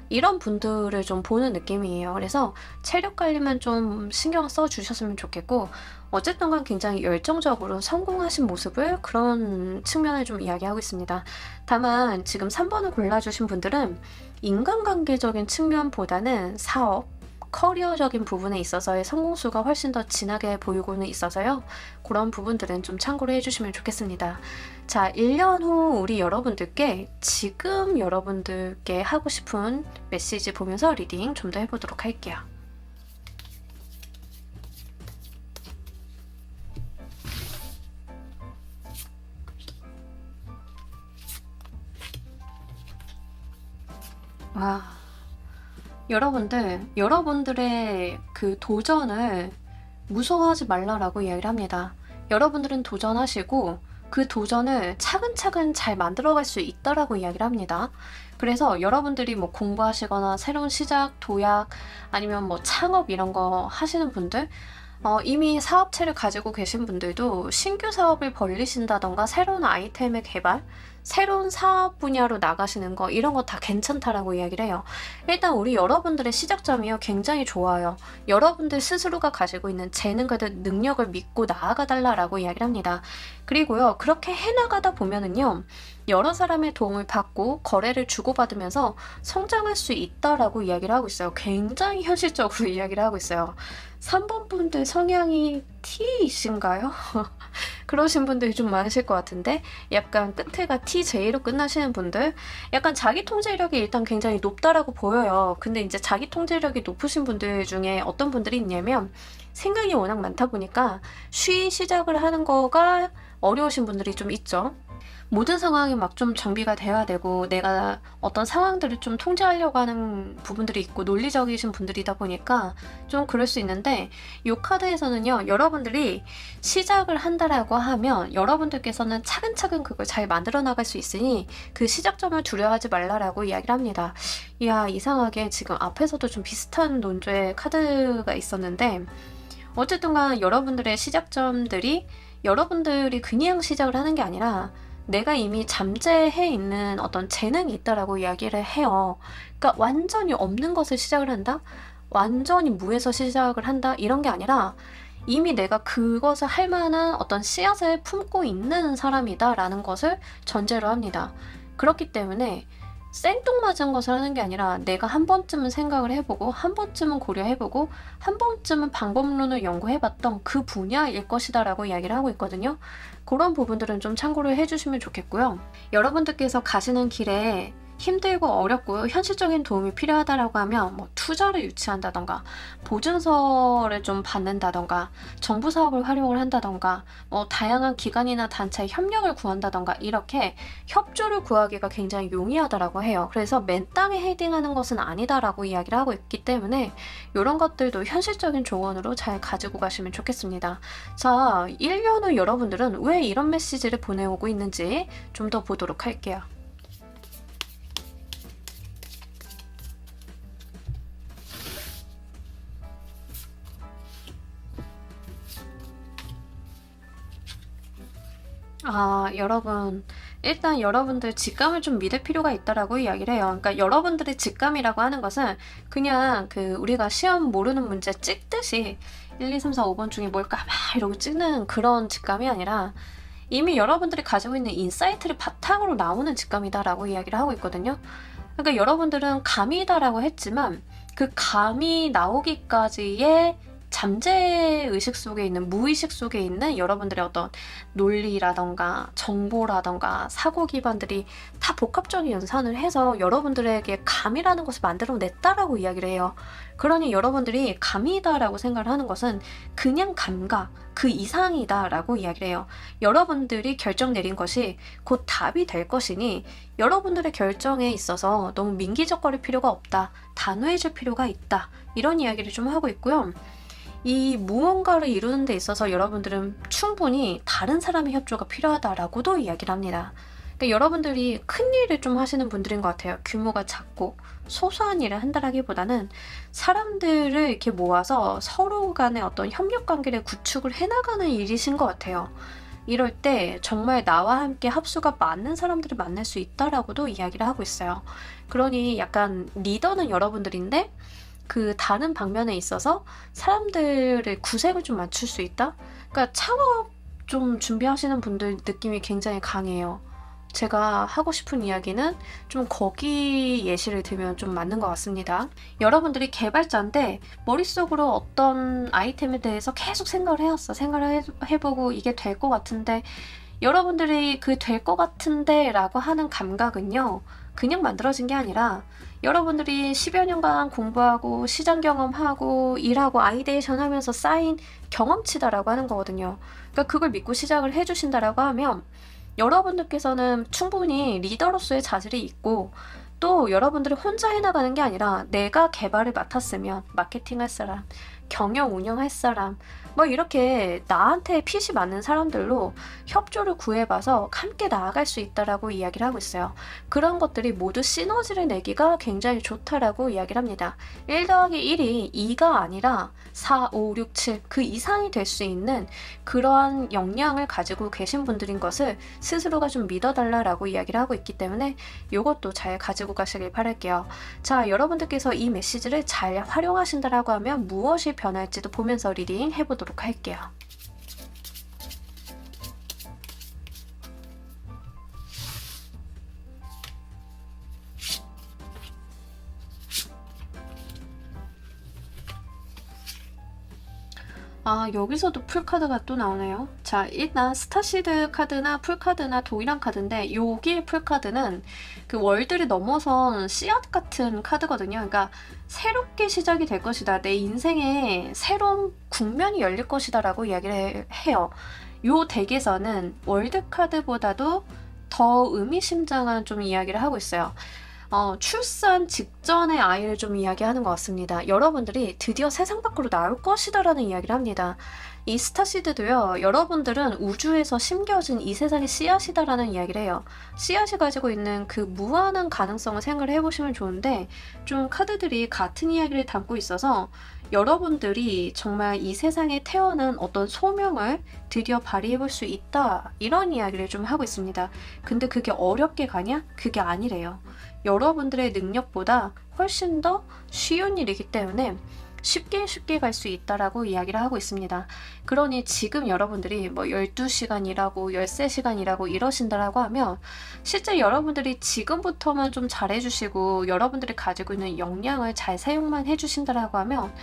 이런 분들을 좀 보는 느낌이에요. 그래서 체력 관리만 좀 신경 써 주셨으면 좋겠고 어쨌든 간 굉장히 열정적으로 성공하신 모습을 그런 측면을 좀 이야기하고 있습니다. 다만 지금 3번을 골라주신 분들은 인간관계적인 측면보다는 사업, 커리어적인 부분에 있어서의 성공수가 훨씬 더 진하게 보이고는 있어서요. 그런 부분들은 좀 참고를 해주시면 좋겠습니다. 자, 1년 후 우리 여러분들께 지금 여러분들께 하고 싶은 메시지 보면서 리딩 좀 더 해보도록 할게요. 와, 여러분들의 그 도전을 무서워하지 말라라고 이야기를 합니다. 여러분들은 도전하시고 그 도전을 차근차근 잘 만들어갈 수 있다라고 이야기를 합니다. 그래서 여러분들이 뭐 공부하시거나 새로운 시작, 도약, 아니면 뭐 창업 이런 거 하시는 분들, 이미 사업체를 가지고 계신 분들도 신규 사업을 벌리신다던가 새로운 아이템의 개발, 새로운 사업 분야로 나가시는 거 이런 거 다 괜찮다라고 이야기를 해요. 일단 우리 여러분들의 시작점이요 굉장히 좋아요. 여러분들 스스로가 가지고 있는 재능과 능력을 믿고 나아가 달라라고 이야기를 합니다. 그리고요 그렇게 해나가다 보면은요 여러 사람의 도움을 받고 거래를 주고받으면서 성장할 수 있다라고 이야기를 하고 있어요. 굉장히 현실적으로 이야기를 하고 있어요. 3번 분들 성향이 T이신가요? 그러신 분들이 좀 많으실 것 같은데 약간 끝에가 TJ로 끝나시는 분들 약간 자기 통제력이 일단 굉장히 높다라고 보여요. 근데 이제 자기 통제력이 높으신 분들 중에 어떤 분들이 있냐면 생각이 워낙 많다 보니까 쉬 시작을 하는 거가 어려우신 분들이 좀 있죠. 모든 상황이 막 좀 정비가 돼야 되고 내가 어떤 상황들을 좀 통제하려고 하는 부분들이 있고 논리적이신 분들이다 보니까 좀 그럴 수 있는데 이 카드에서는요 여러분들이 시작을 한다라고 하면 여러분들께서는 차근차근 그걸 잘 만들어 나갈 수 있으니 그 시작점을 두려워하지 말라라고 이야기를 합니다. 이야 이상하게 지금 앞에서도 좀 비슷한 논조의 카드가 있었는데 어쨌든 간 여러분들의 시작점들이 여러분들이 그냥 시작을 하는 게 아니라 내가 이미 잠재해 있는 어떤 재능이 있다라고 이야기를 해요. 그러니까 완전히 없는 것을 시작을 한다? 완전히 무에서 시작을 한다? 이런 게 아니라 이미 내가 그것을 할 만한 어떤 씨앗을 품고 있는 사람이다라는 것을 전제로 합니다. 그렇기 때문에 생뚱맞은 것을 하는 게 아니라 내가 한 번쯤은 생각을 해보고 한 번쯤은 고려해보고 한 번쯤은 방법론을 연구해봤던 그 분야일 것이다라고 이야기를 하고 있거든요. 그런 부분들은 좀 참고를 해주시면 좋겠고요. 여러분들께서 가시는 길에 힘들고 어렵고 현실적인 도움이 필요하다라고 하면 뭐 투자를 유치한다던가 보증서를 좀 받는다던가 정부 사업을 활용을 한다던가 뭐 다양한 기관이나 단체의 협력을 구한다던가 이렇게 협조를 구하기가 굉장히 용이하다라고 해요. 그래서 맨 땅에 헤딩하는 것은 아니다라고 이야기를 하고 있기 때문에 이런 것들도 현실적인 조언으로 잘 가지고 가시면 좋겠습니다. 자, 1년 후 여러분들은 왜 이런 메시지를 보내오고 있는지 좀 더 보도록 할게요. 여러분. 일단 여러분들 직감을 좀 믿을 필요가 있다라고 이야기를 해요. 그러니까 여러분들의 직감이라고 하는 것은 그냥 우리가 시험 모르는 문제 찍듯이 1, 2, 3, 4, 5번 중에 뭘까 막 이러고 찍는 그런 직감이 아니라 이미 여러분들이 가지고 있는 인사이트를 바탕으로 나오는 직감이다라고 이야기를 하고 있거든요. 그러니까 여러분들은 감이다라고 했지만 그 감이 나오기까지의 잠재의식 속에 있는, 무의식 속에 있는 여러분들의 어떤 논리라던가 정보라던가 사고 기반들이 다 복합적인 연산을 해서 여러분들에게 감이라는 것을 만들어냈다라고 이야기를 해요. 그러니 여러분들이 감이다라고 생각을 하는 것은 그냥 감각, 그 이상이다라고 이야기를 해요. 여러분들이 결정 내린 것이 곧 답이 될 것이니 여러분들의 결정에 있어서 너무 민기적거릴 필요가 없다. 단호해질 필요가 있다. 이런 이야기를 좀 하고 있고요. 이 무언가를 이루는 데 있어서 여러분들은 충분히 다른 사람의 협조가 필요하다라고도 이야기를 합니다. 그러니까 여러분들이 큰 일을 좀 하시는 분들인 것 같아요. 규모가 작고 소소한 일을 한다라기보다는 사람들을 이렇게 모아서 서로 간의 어떤 협력 관계를 구축을 해나가는 일이신 것 같아요. 이럴 때 정말 나와 함께 합수가 맞는 사람들을 만날 수 있다라고도 이야기를 하고 있어요. 그러니 약간 리더는 여러분들인데 그 다른 방면에 있어서 사람들의 구색을 좀 맞출 수 있다? 그러니까 창업 좀 준비하시는 분들 느낌이 굉장히 강해요. 제가 하고 싶은 이야기는 좀 거기 예시를 들면 좀 맞는 것 같습니다. 여러분들이 개발자인데 머릿속으로 어떤 아이템에 대해서 계속 생각을 해왔어. 생각을 해보고 이게 될 것 같은데 여러분들이 그 될 것 같은데 라고 하는 감각은요. 그냥 만들어진 게 아니라 여러분들이 10여 년간 공부하고 시장 경험하고 일하고 아이데이션 하면서 쌓인 경험치다라고 하는 거거든요. 그러니까 그걸 믿고 시작을 해주신다라고 하면 여러분들께서는 충분히 리더로서의 자질이 있고 또 여러분들이 혼자 해나가는 게 아니라 내가 개발을 맡았으면 마케팅할 사람, 경영 운영할 사람 뭐 이렇게 나한테 핏이 맞는 사람들로 협조를 구해봐서 함께 나아갈 수 있다라고 이야기를 하고 있어요. 그런 것들이 모두 시너지를 내기가 굉장히 좋다라고 이야기를 합니다. 1 더하기 1이 2가 아니라 4, 5, 6, 7 그 이상이 될 수 있는 그러한 역량을 가지고 계신 분들인 것을 스스로가 좀 믿어달라라고 이야기를 하고 있기 때문에 이것도 잘 가지고 가시길 바랄게요. 자, 여러분들께서 이 메시지를 잘 활용하신다라고 하면 무엇이 변할지도 보면서 리딩 해보도록 할게요. 아, 여기서도 풀카드가 또 나오네요. 자, 일단 스타시드 카드나 풀카드나 동일한 카드인데 여기 풀카드는 그 월드를 넘어선 씨앗 같은 카드거든요. 그러니까 새롭게 시작이 될 것이다. 내 인생에 새로운 국면이 열릴 것이다 라고 이야기를 해요. 요 덱에서는 월드 카드보다도 더 의미심장한 좀 이야기를 하고 있어요. 출산 직전의 아이를 좀 이야기하는 것 같습니다. 여러분들이 드디어 세상 밖으로 나올 것이다라는 이야기를 합니다. 이 스타시드도요, 여러분들은 우주에서 심겨진 이 세상의 씨앗이다라는 이야기를 해요. 씨앗이 가지고 있는 그 무한한 가능성을 생각을 해보시면 좋은데, 좀 카드들이 같은 이야기를 담고 있어서 여러분들이 정말 이 세상에 태어난 어떤 소명을 드디어 발휘해볼 수 있다, 이런 이야기를 좀 하고 있습니다. 근데 그게 어렵게 가냐? 그게 아니래요. 여러분들의 능력보다 훨씬 더 쉬운 일이기 때문에 쉽게 갈 수 있다라고 이야기를 하고 있습니다. 그러니 지금 여러분들이 뭐 12시간 일하고 13시간 일하고 이러신다라고 하면 실제 여러분들이 지금부터만 좀 잘해주시고 여러분들이 가지고 있는 역량을 잘 사용만 해주신다라고 하면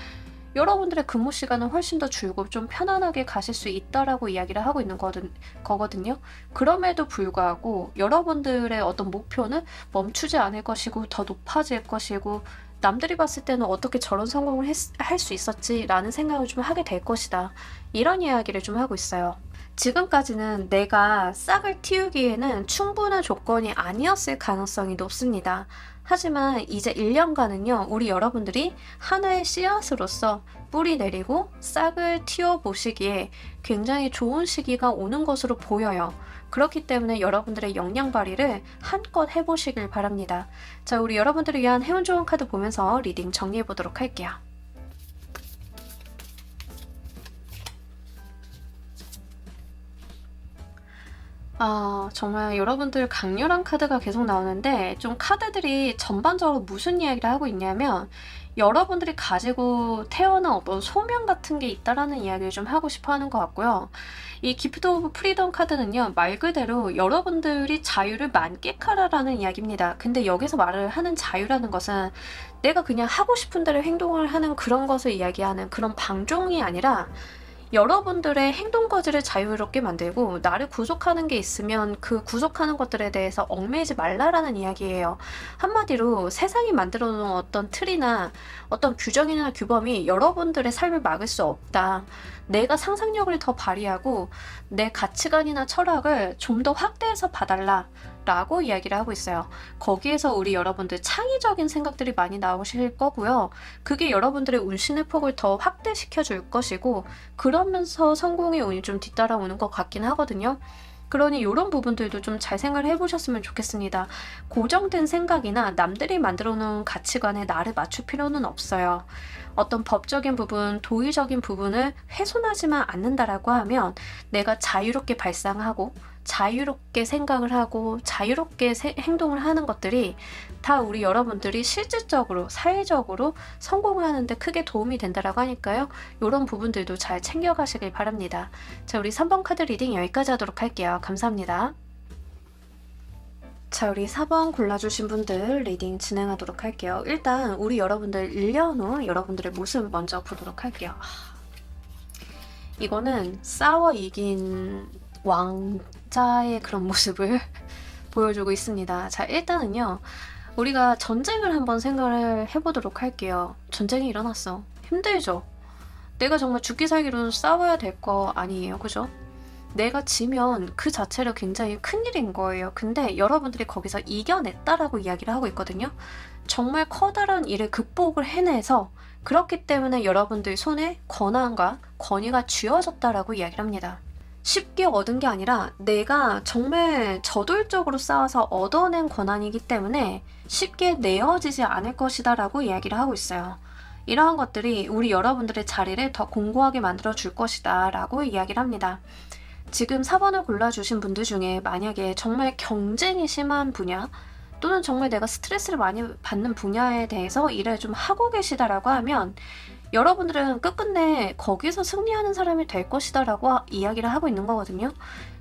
여러분들의 근무 시간은 훨씬 더 줄고 좀 편안하게 가실 수 있다라고 이야기를 하고 있는 거거든요. 그럼에도 불구하고 여러분들의 어떤 목표는 멈추지 않을 것이고 더 높아질 것이고 남들이 봤을 때는 어떻게 저런 성공을 할 수 있었지 라는 생각을 좀 하게 될 것이다. 이런 이야기를 좀 하고 있어요. 지금까지는 내가 싹을 틔우기에는 충분한 조건이 아니었을 가능성이 높습니다. 하지만 이제 1년간은요, 우리 여러분들이 하나의 씨앗으로서 뿌리 내리고 싹을 틔워보시기에 굉장히 좋은 시기가 오는 것으로 보여요. 그렇기 때문에 여러분들의 역량 발휘를 한껏 해보시길 바랍니다. 자, 우리 여러분들을 위한 행운 좋은 카드 보면서 리딩 정리해보도록 할게요. 정말 여러분들 강렬한 카드가 계속 나오는데 좀 카드들이 전반적으로 무슨 이야기를 하고 있냐면 여러분들이 가지고 태어난 어떤 소명 같은 게 있다라는 이야기를 좀 하고 싶어 하는 것 같고요. 이 기프트 오브 프리덤 카드는요, 말 그대로 여러분들이 자유를 만끽하라라는 이야기입니다. 근데 여기서 말을 하는 자유라는 것은 내가 그냥 하고 싶은 대로 행동을 하는 그런 것을 이야기하는 그런 방종이 아니라 여러분들의 행동 거지를 자유롭게 만들고 나를 구속하는 게 있으면 그 구속하는 것들에 대해서 얽매이지 말라라는 이야기예요. 한마디로 세상이 만들어 놓은 어떤 틀이나 어떤 규정이나 규범이 여러분들의 삶을 막을 수 없다. 내가 상상력을 더 발휘하고 내 가치관이나 철학을 좀 더 확대해서 봐달라. 라고 이야기를 하고 있어요. 거기에서 우리 여러분들 창의적인 생각들이 많이 나오실 거고요. 그게 여러분들의 운신의 폭을 더 확대시켜 줄 것이고, 그러면서 성공의 운이 좀 뒤따라오는 것 같긴 하거든요. 그러니 이런 부분들도 좀 잘 생각을 해보셨으면 좋겠습니다. 고정된 생각이나 남들이 만들어 놓은 가치관에 나를 맞출 필요는 없어요. 어떤 법적인 부분, 도의적인 부분을 훼손하지만 않는다라고 하면 내가 자유롭게 발상하고 자유롭게 생각을 하고 자유롭게 행동을 하는 것들이 다 우리 여러분들이 실질적으로 사회적으로 성공을 하는데 크게 도움이 된다라고 하니까요. 이런 부분들도 잘 챙겨가시길 바랍니다. 자, 우리 3번 카드 리딩 여기까지 하도록 할게요. 감사합니다. 자, 우리 4번 골라주신 분들 리딩 진행하도록 할게요. 일단 우리 여러분들 1년 후 여러분들의 모습 먼저 보도록 할게요. 이거는 싸워 이긴 왕자의 그런 모습을 보여주고 있습니다. 자, 일단은요. 우리가 전쟁을 한번 생각을 해보도록 할게요. 전쟁이 일어났어. 힘들죠? 내가 정말 죽기 살기로 싸워야 될 거 아니에요. 그죠? 내가 지면 그 자체로 굉장히 큰일인 거예요. 근데 여러분들이 거기서 이겨냈다라고 이야기를 하고 있거든요. 정말 커다란 일을 극복을 해내서 그렇기 때문에 여러분들 손에 권한과 권위가 쥐어졌다라고 이야기를 합니다. 쉽게 얻은 게 아니라 내가 정말 저돌적으로 싸워서 얻어낸 권한이기 때문에 쉽게 내어지지 않을 것이다 라고 이야기를 하고 있어요. 이러한 것들이 우리 여러분들의 자리를 더 공고하게 만들어 줄 것이다 라고 이야기를 합니다. 지금 4번을 골라주신 분들 중에 만약에 정말 경쟁이 심한 분야 또는 정말 내가 스트레스를 많이 받는 분야에 대해서 일을 좀 하고 계시다라고 하면 여러분들은 끝끝내 거기서 승리하는 사람이 될 것이다 라고 이야기를 하고 있는 거거든요.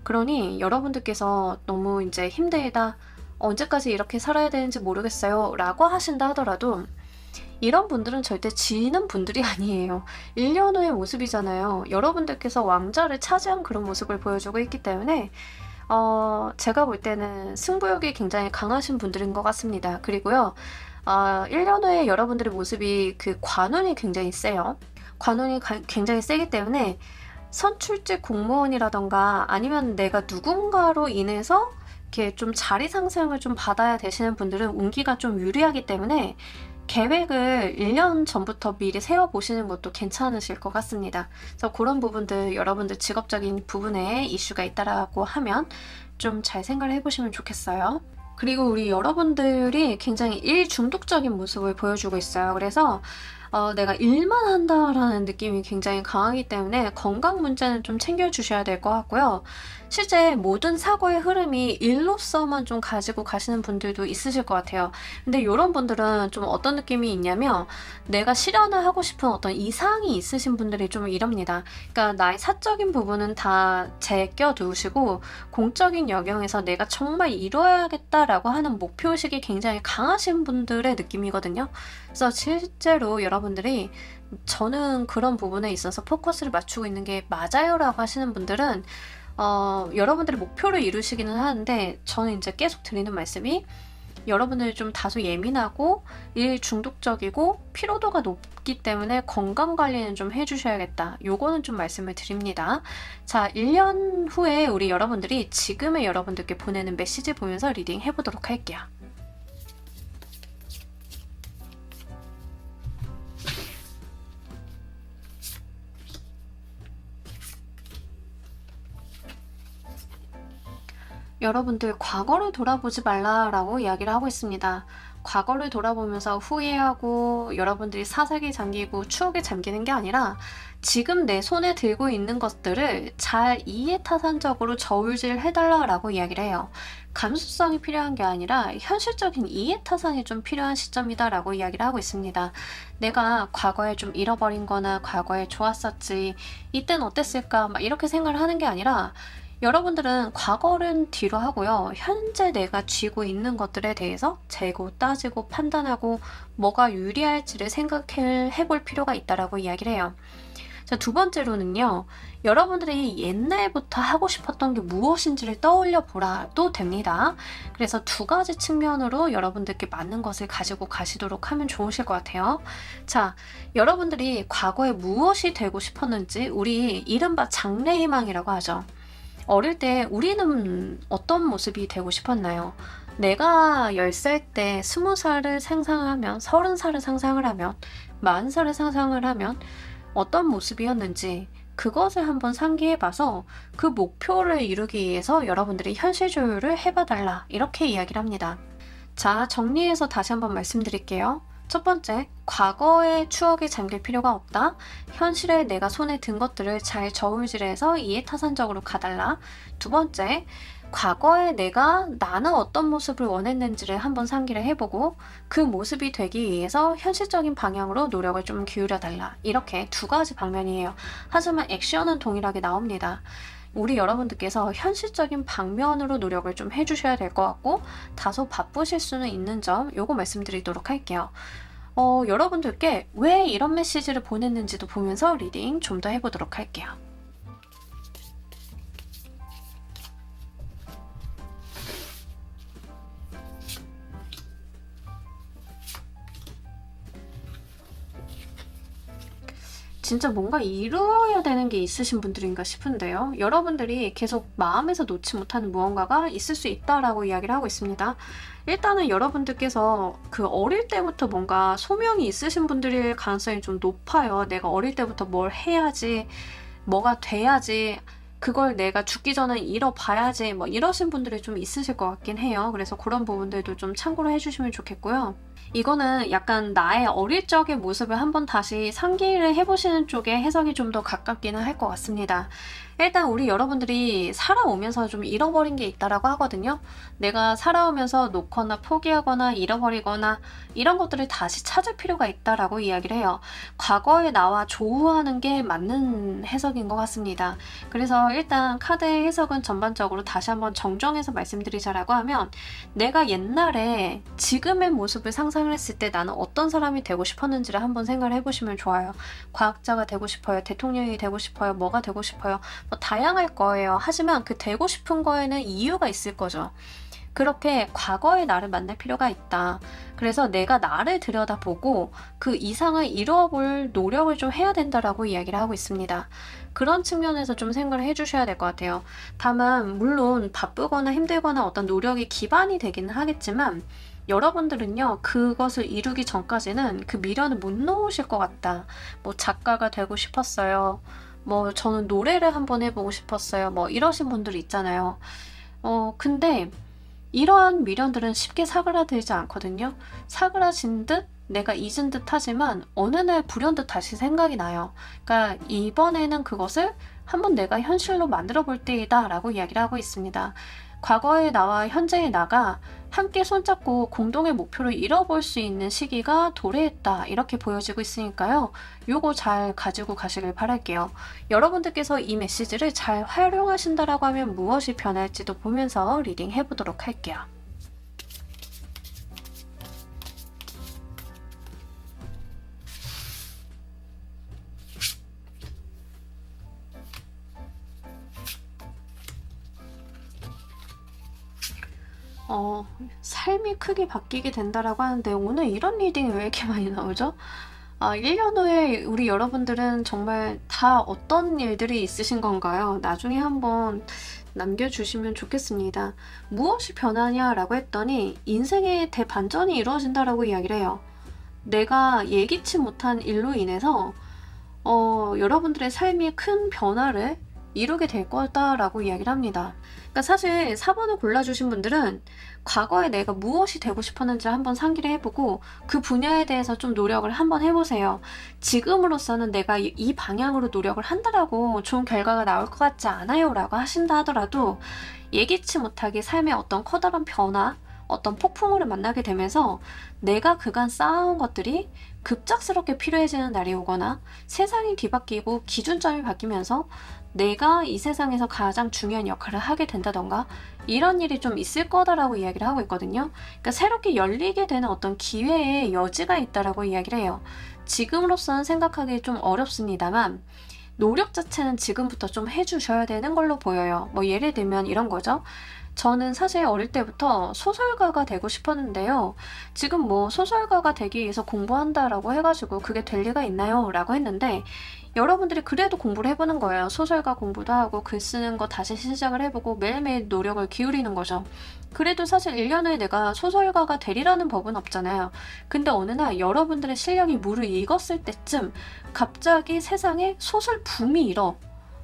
그러니 여러분들께서 너무 이제 힘들다, 언제까지 이렇게 살아야 되는지 모르겠어요 라고 하신다 하더라도 이런 분들은 절대 지는 분들이 아니에요. 1년 후의 모습이잖아요. 여러분들께서 왕자를 차지한 그런 모습을 보여주고 있기 때문에 제가 볼 때는 승부욕이 굉장히 강하신 분들인 것 같습니다. 그리고요. 1년 후에 여러분들의 모습이 그 관운이 굉장히 세요. 관운이 굉장히 세기 때문에 선출직 공무원이라던가 아니면 내가 누군가로 인해서 이렇게 좀 자리 상승을 좀 받아야 되시는 분들은 운기가 좀 유리하기 때문에 계획을 1년 전부터 미리 세워보시는 것도 괜찮으실 것 같습니다. 그래서 그런 부분들 여러분들 직업적인 부분에 이슈가 있다라고 하면 좀 잘 생각을 해보시면 좋겠어요. 그리고 우리 여러분들이 굉장히 일 중독적인 모습을 보여주고 있어요. 그래서 내가 일만 한다라는 느낌이 굉장히 강하기 때문에 건강 문제는 좀 챙겨주셔야 될 것 같고요. 실제 모든 사고의 흐름이 일로서만 좀 가지고 가시는 분들도 있으실 것 같아요. 근데 이런 분들은 좀 어떤 느낌이 있냐면 내가 실현을 하고 싶은 어떤 이상이 있으신 분들이 좀 이럽니다. 그러니까 나의 사적인 부분은 다 제껴두시고 공적인 영역에서 내가 정말 이뤄야겠다라고 하는 목표의식이 굉장히 강하신 분들의 느낌이거든요. 그래서 실제로 여러분들이 저는 그런 부분에 있어서 포커스를 맞추고 있는 게 맞아요 라고 하시는 분들은 여러분들의 목표를 이루시기는 하는데 저는 이제 계속 드리는 말씀이 여러분들이 좀 다소 예민하고 일 중독적이고 피로도가 높기 때문에 건강관리는 좀 해주셔야겠다. 요거는 좀 말씀을 드립니다. 자, 1년 후에 우리 여러분들이 지금의 여러분들께 보내는 메시지 보면서 리딩 해보도록 할게요. 여러분들 과거를 돌아보지 말라라고 이야기를 하고 있습니다. 과거를 돌아보면서 후회하고 여러분들이 사색에 잠기고 추억에 잠기는 게 아니라 지금 내 손에 들고 있는 것들을 잘 이해타산적으로 저울질 해달라라고 이야기를 해요. 감수성이 필요한 게 아니라 현실적인 이해타산이 좀 필요한 시점이다라고 이야기를 하고 있습니다. 내가 과거에 좀 잃어버린 거나 과거에 좋았었지, 이땐 어땠을까 막 이렇게 생각을 하는 게 아니라 여러분들은 과거는 뒤로 하고요. 현재 내가 쥐고 있는 것들에 대해서 재고 따지고 판단하고 뭐가 유리할지를 생각해 볼 필요가 있다라고 이야기를 해요. 자, 두 번째로는요. 여러분들이 옛날부터 하고 싶었던 게 무엇인지를 떠올려 보라도 됩니다. 그래서 두 가지 측면으로 여러분들께 맞는 것을 가지고 가시도록 하면 좋으실 것 같아요. 자, 여러분들이 과거에 무엇이 되고 싶었는지 우리 이른바 장래희망이라고 하죠. 어릴 때 우리는 어떤 모습이 되고 싶었나요? 내가 10살 때 20살을 상상하면, 30살을 상상을 하면, 40살을 상상을 하면 어떤 모습이었는지 그것을 한번 상기해봐서 그 목표를 이루기 위해서 여러분들이 현실 조율을 해봐달라, 이렇게 이야기를 합니다. 자, 정리해서 다시 한번 말씀드릴게요. 첫 번째, 과거의 추억에 잠길 필요가 없다. 현실에 내가 손에 든 것들을 잘 저울질해서 이해타산적으로 가달라. 두 번째, 과거에 나는 어떤 모습을 원했는지를 한번 상기를 해보고 그 모습이 되기 위해서 현실적인 방향으로 노력을 좀 기울여 달라. 이렇게 두 가지 방면이에요. 하지만 액션은 동일하게 나옵니다. 우리 여러분들께서 현실적인 방면으로 노력을 좀 해주셔야 될 것 같고 다소 바쁘실 수는 있는 점 요거 말씀드리도록 할게요. 여러분들께 왜 이런 메시지를 보냈는지도 보면서 리딩 좀 더 해보도록 할게요. 진짜 뭔가 이루어야 되는 게 있으신 분들인가 싶은데요. 여러분들이 계속 마음에서 놓지 못하는 무언가가 있을 수 있다라고 이야기를 하고 있습니다. 일단은 여러분들께서 그 어릴 때부터 뭔가 소명이 있으신 분들일 가능성이 좀 높아요. 내가 어릴 때부터 뭘 해야지, 뭐가 돼야지, 그걸 내가 죽기 전에 잃어봐야지, 뭐 이러신 분들이 좀 있으실 것 같긴 해요. 그래서 그런 부분들도 좀 참고로 해주시면 좋겠고요. 이거는 약간 나의 어릴 적의 모습을 한번 다시 상기를 해보시는 쪽에 해석이 좀 더 가깝기는 할 것 같습니다. 일단 우리 여러분들이 살아오면서 좀 잃어버린 게 있다라고 하거든요. 내가 살아오면서 놓거나 포기하거나 잃어버리거나 이런 것들을 다시 찾을 필요가 있다라고 이야기를 해요. 과거의 나와 조우하는 게 맞는 해석인 것 같습니다. 그래서 일단 카드의 해석은 전반적으로 다시 한번 정정해서 말씀드리자라고 하면 내가 옛날에 지금의 모습을 상상을 했을 때 나는 어떤 사람이 되고 싶었는지를 한번 생각을 해보시면 좋아요. 과학자가 되고 싶어요. 대통령이 되고 싶어요. 뭐가 되고 싶어요. 뭐 다양할 거예요. 하지만 그 되고 싶은 거에는 이유가 있을 거죠. 그렇게 과거의 나를 만날 필요가 있다. 그래서 내가 나를 들여다보고 그 이상을 이루어 볼 노력을 좀 해야 된다라고 이야기를 하고 있습니다. 그런 측면에서 좀 생각을 해주셔야 될 것 같아요. 다만 물론 바쁘거나 힘들거나 어떤 노력이 기반이 되기는 하겠지만 여러분들은요, 그것을 이루기 전까지는 그 미련을 못 놓으실 것 같다. 뭐 작가가 되고 싶었어요. 뭐 저는 노래를 한번 해보고 싶었어요. 뭐 이러신 분들이 있잖아요. 근데 이러한 미련들은 쉽게 사그라들지 않거든요. 사그라진 듯 내가 잊은 듯 하지만 어느 날 불현듯 다시 생각이 나요. 그러니까 이번에는 그것을 한번 내가 현실로 만들어 볼 때이다 라고 이야기를 하고 있습니다. 과거의 나와 현재의 나가 함께 손잡고 공동의 목표를 이뤄볼 수 있는 시기가 도래했다, 이렇게 보여지고 있으니까요. 요거 잘 가지고 가시길 바랄게요. 여러분들께서 이 메시지를 잘 활용하신다라고 하면 무엇이 변할지도 보면서 리딩 해보도록 할게요. 삶이 크게 바뀌게 된다라고 하는데 오늘 이런 리딩이 왜 이렇게 많이 나오죠? 1년 후에 우리 여러분들은 정말 다 어떤 일들이 있으신 건가요? 나중에 한번 남겨주시면 좋겠습니다. 무엇이 변하냐라고 했더니 인생의 대반전이 이루어진다라고 이야기를 해요. 내가 예기치 못한 일로 인해서 여러분들의 삶이 큰 변화를 이루게 될 거다라고 이야기를 합니다. 그러니까 사실 4번을 골라주신 분들은 과거에 내가 무엇이 되고 싶었는지 한번 상기를 해보고 그 분야에 대해서 좀 노력을 한번 해보세요. 지금으로서는 내가 이 방향으로 노력을 한다라고 좋은 결과가 나올 것 같지 않아요 라고 하신다 하더라도 예기치 못하게 삶의 어떤 커다란 변화, 어떤 폭풍우를 만나게 되면서 내가 그간 쌓아온 것들이 급작스럽게 필요해지는 날이 오거나 세상이 뒤바뀌고 기준점이 바뀌면서 내가 이 세상에서 가장 중요한 역할을 하게 된다던가 이런 일이 좀 있을 거다라고 이야기를 하고 있거든요. 그러니까 새롭게 열리게 되는 어떤 기회의 여지가 있다라고 이야기를 해요. 지금으로서는 생각하기 좀 어렵습니다만 노력 자체는 지금부터 좀 해주셔야 되는 걸로 보여요. 뭐 예를 들면 이런 거죠. 저는 사실 어릴 때부터 소설가가 되고 싶었는데요. 지금 뭐 소설가가 되기 위해서 공부한다라고 해가지고 그게 될 리가 있나요? 라고 했는데 여러분들이 그래도 공부를 해보는 거예요. 소설가 공부도 하고 글 쓰는 거 다시 시작을 해보고 매일매일 노력을 기울이는 거죠. 그래도 사실 1년 후에 내가 소설가가 되리라는 법은 없잖아요. 근데 어느 날 여러분들의 실력이 무르익었을 때쯤 갑자기 세상에 소설 붐이 일어.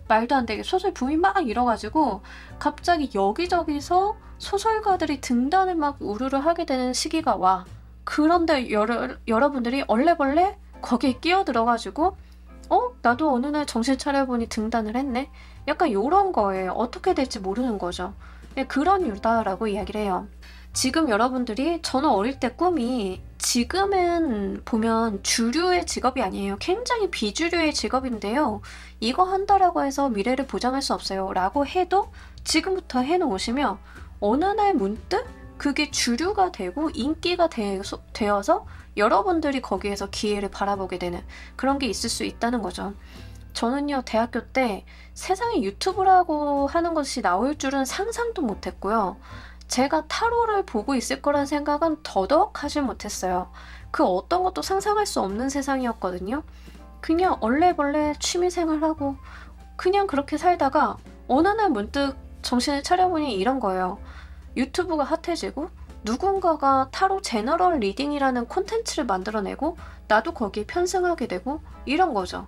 말도 안 되게 소설 붐이 막 일어가지고 갑자기 여기저기서 소설가들이 등단을 막 우르르 하게 되는 시기가 와. 그런데 여러분들이 얼레벌레 거기에 끼어들어가지고 나도 어느 날 정신 차려보니 등단을 했네? 약간 요런 거예요. 어떻게 될지 모르는 거죠. 그런 이유다라고 이야기를 해요. 지금 여러분들이 저는 어릴 때 꿈이 지금은 보면 주류의 직업이 아니에요. 굉장히 비주류의 직업인데요. 이거 한다라고 해서 미래를 보장할 수 없어요. 라고 해도 지금부터 해놓으시면 어느 날 문득 그게 주류가 되고 인기가 되어서 여러분들이 거기에서 기회를 바라보게 되는 그런 게 있을 수 있다는 거죠. 저는요, 대학교 때 세상에 유튜브라고 하는 것이 나올 줄은 상상도 못했고요. 제가 타로를 보고 있을 거란 생각은 더더욱 하지 못했어요. 그 어떤 것도 상상할 수 없는 세상이었거든요. 그냥 얼레벌레 취미생활하고 그냥 그렇게 살다가 어느 날 문득 정신을 차려보니 이런 거예요. 유튜브가 핫해지고 누군가가 타로 제너럴 리딩이라는 콘텐츠를 만들어내고 나도 거기에 편승하게 되고 이런 거죠.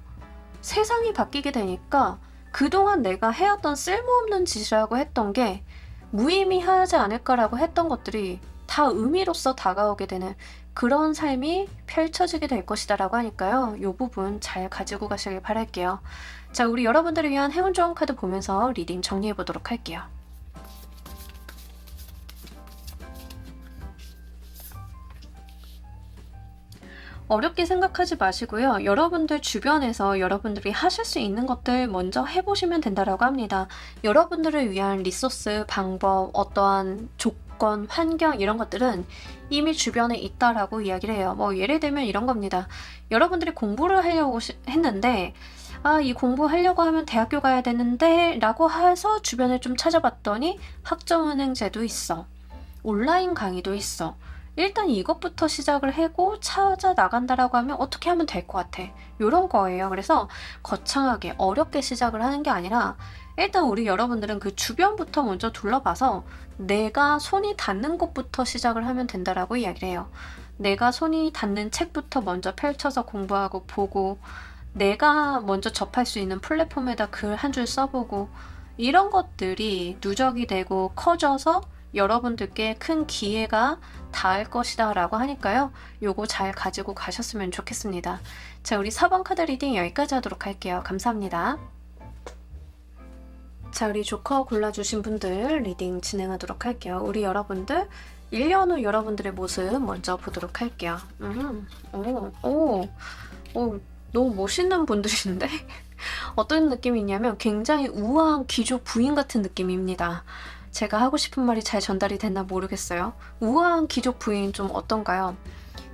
세상이 바뀌게 되니까 그동안 내가 해왔던 쓸모없는 짓이라고 했던 게 무의미하지 않을까라고 했던 것들이 다 의미로서 다가오게 되는 그런 삶이 펼쳐지게 될 것이다 라고 하니까요. 이 부분 잘 가지고 가시길 바랄게요. 자, 우리 여러분들을 위한 행운 좋은 카드 보면서 리딩 정리해 보도록 할게요. 어렵게 생각하지 마시고요. 여러분들 주변에서 여러분들이 하실 수 있는 것들 먼저 해보시면 된다라고 합니다. 여러분들을 위한 리소스, 방법, 어떠한 조건, 환경 이런 것들은 이미 주변에 있다라고 이야기를 해요. 뭐 예를 들면 이런 겁니다. 여러분들이 공부를 하려고 했는데 이 공부하려고 하면 대학교 가야 되는데 라고 해서 주변을 좀 찾아봤더니 학점은행제도 있어. 온라인 강의도 있어. 일단 이것부터 시작을 하고 찾아 나간다라고 하면 어떻게 하면 될 것 같아. 이런 거예요. 그래서 거창하게 어렵게 시작을 하는 게 아니라 일단 우리 여러분들은 그 주변부터 먼저 둘러봐서 내가 손이 닿는 곳부터 시작을 하면 된다라고 이야기를 해요. 내가 손이 닿는 책부터 먼저 펼쳐서 공부하고 보고 내가 먼저 접할 수 있는 플랫폼에다 글 한 줄 써보고 이런 것들이 누적이 되고 커져서 여러분들께 큰 기회가 닿을 것이다 라고 하니까요. 요거 잘 가지고 가셨으면 좋겠습니다. 자, 우리 4번 카드 리딩 여기까지 하도록 할게요. 감사합니다. 자, 우리 조커 골라주신 분들 리딩 진행하도록 할게요. 우리 여러분들 1년 후 여러분들의 모습 먼저 보도록 할게요. 너무 멋있는 분들인데? 어떤 느낌이 있냐면 굉장히 우아한 귀족 부인 같은 느낌입니다. 제가 하고 싶은 말이 잘 전달이 됐나 모르겠어요. 우아한 귀족 부인 좀 어떤가요?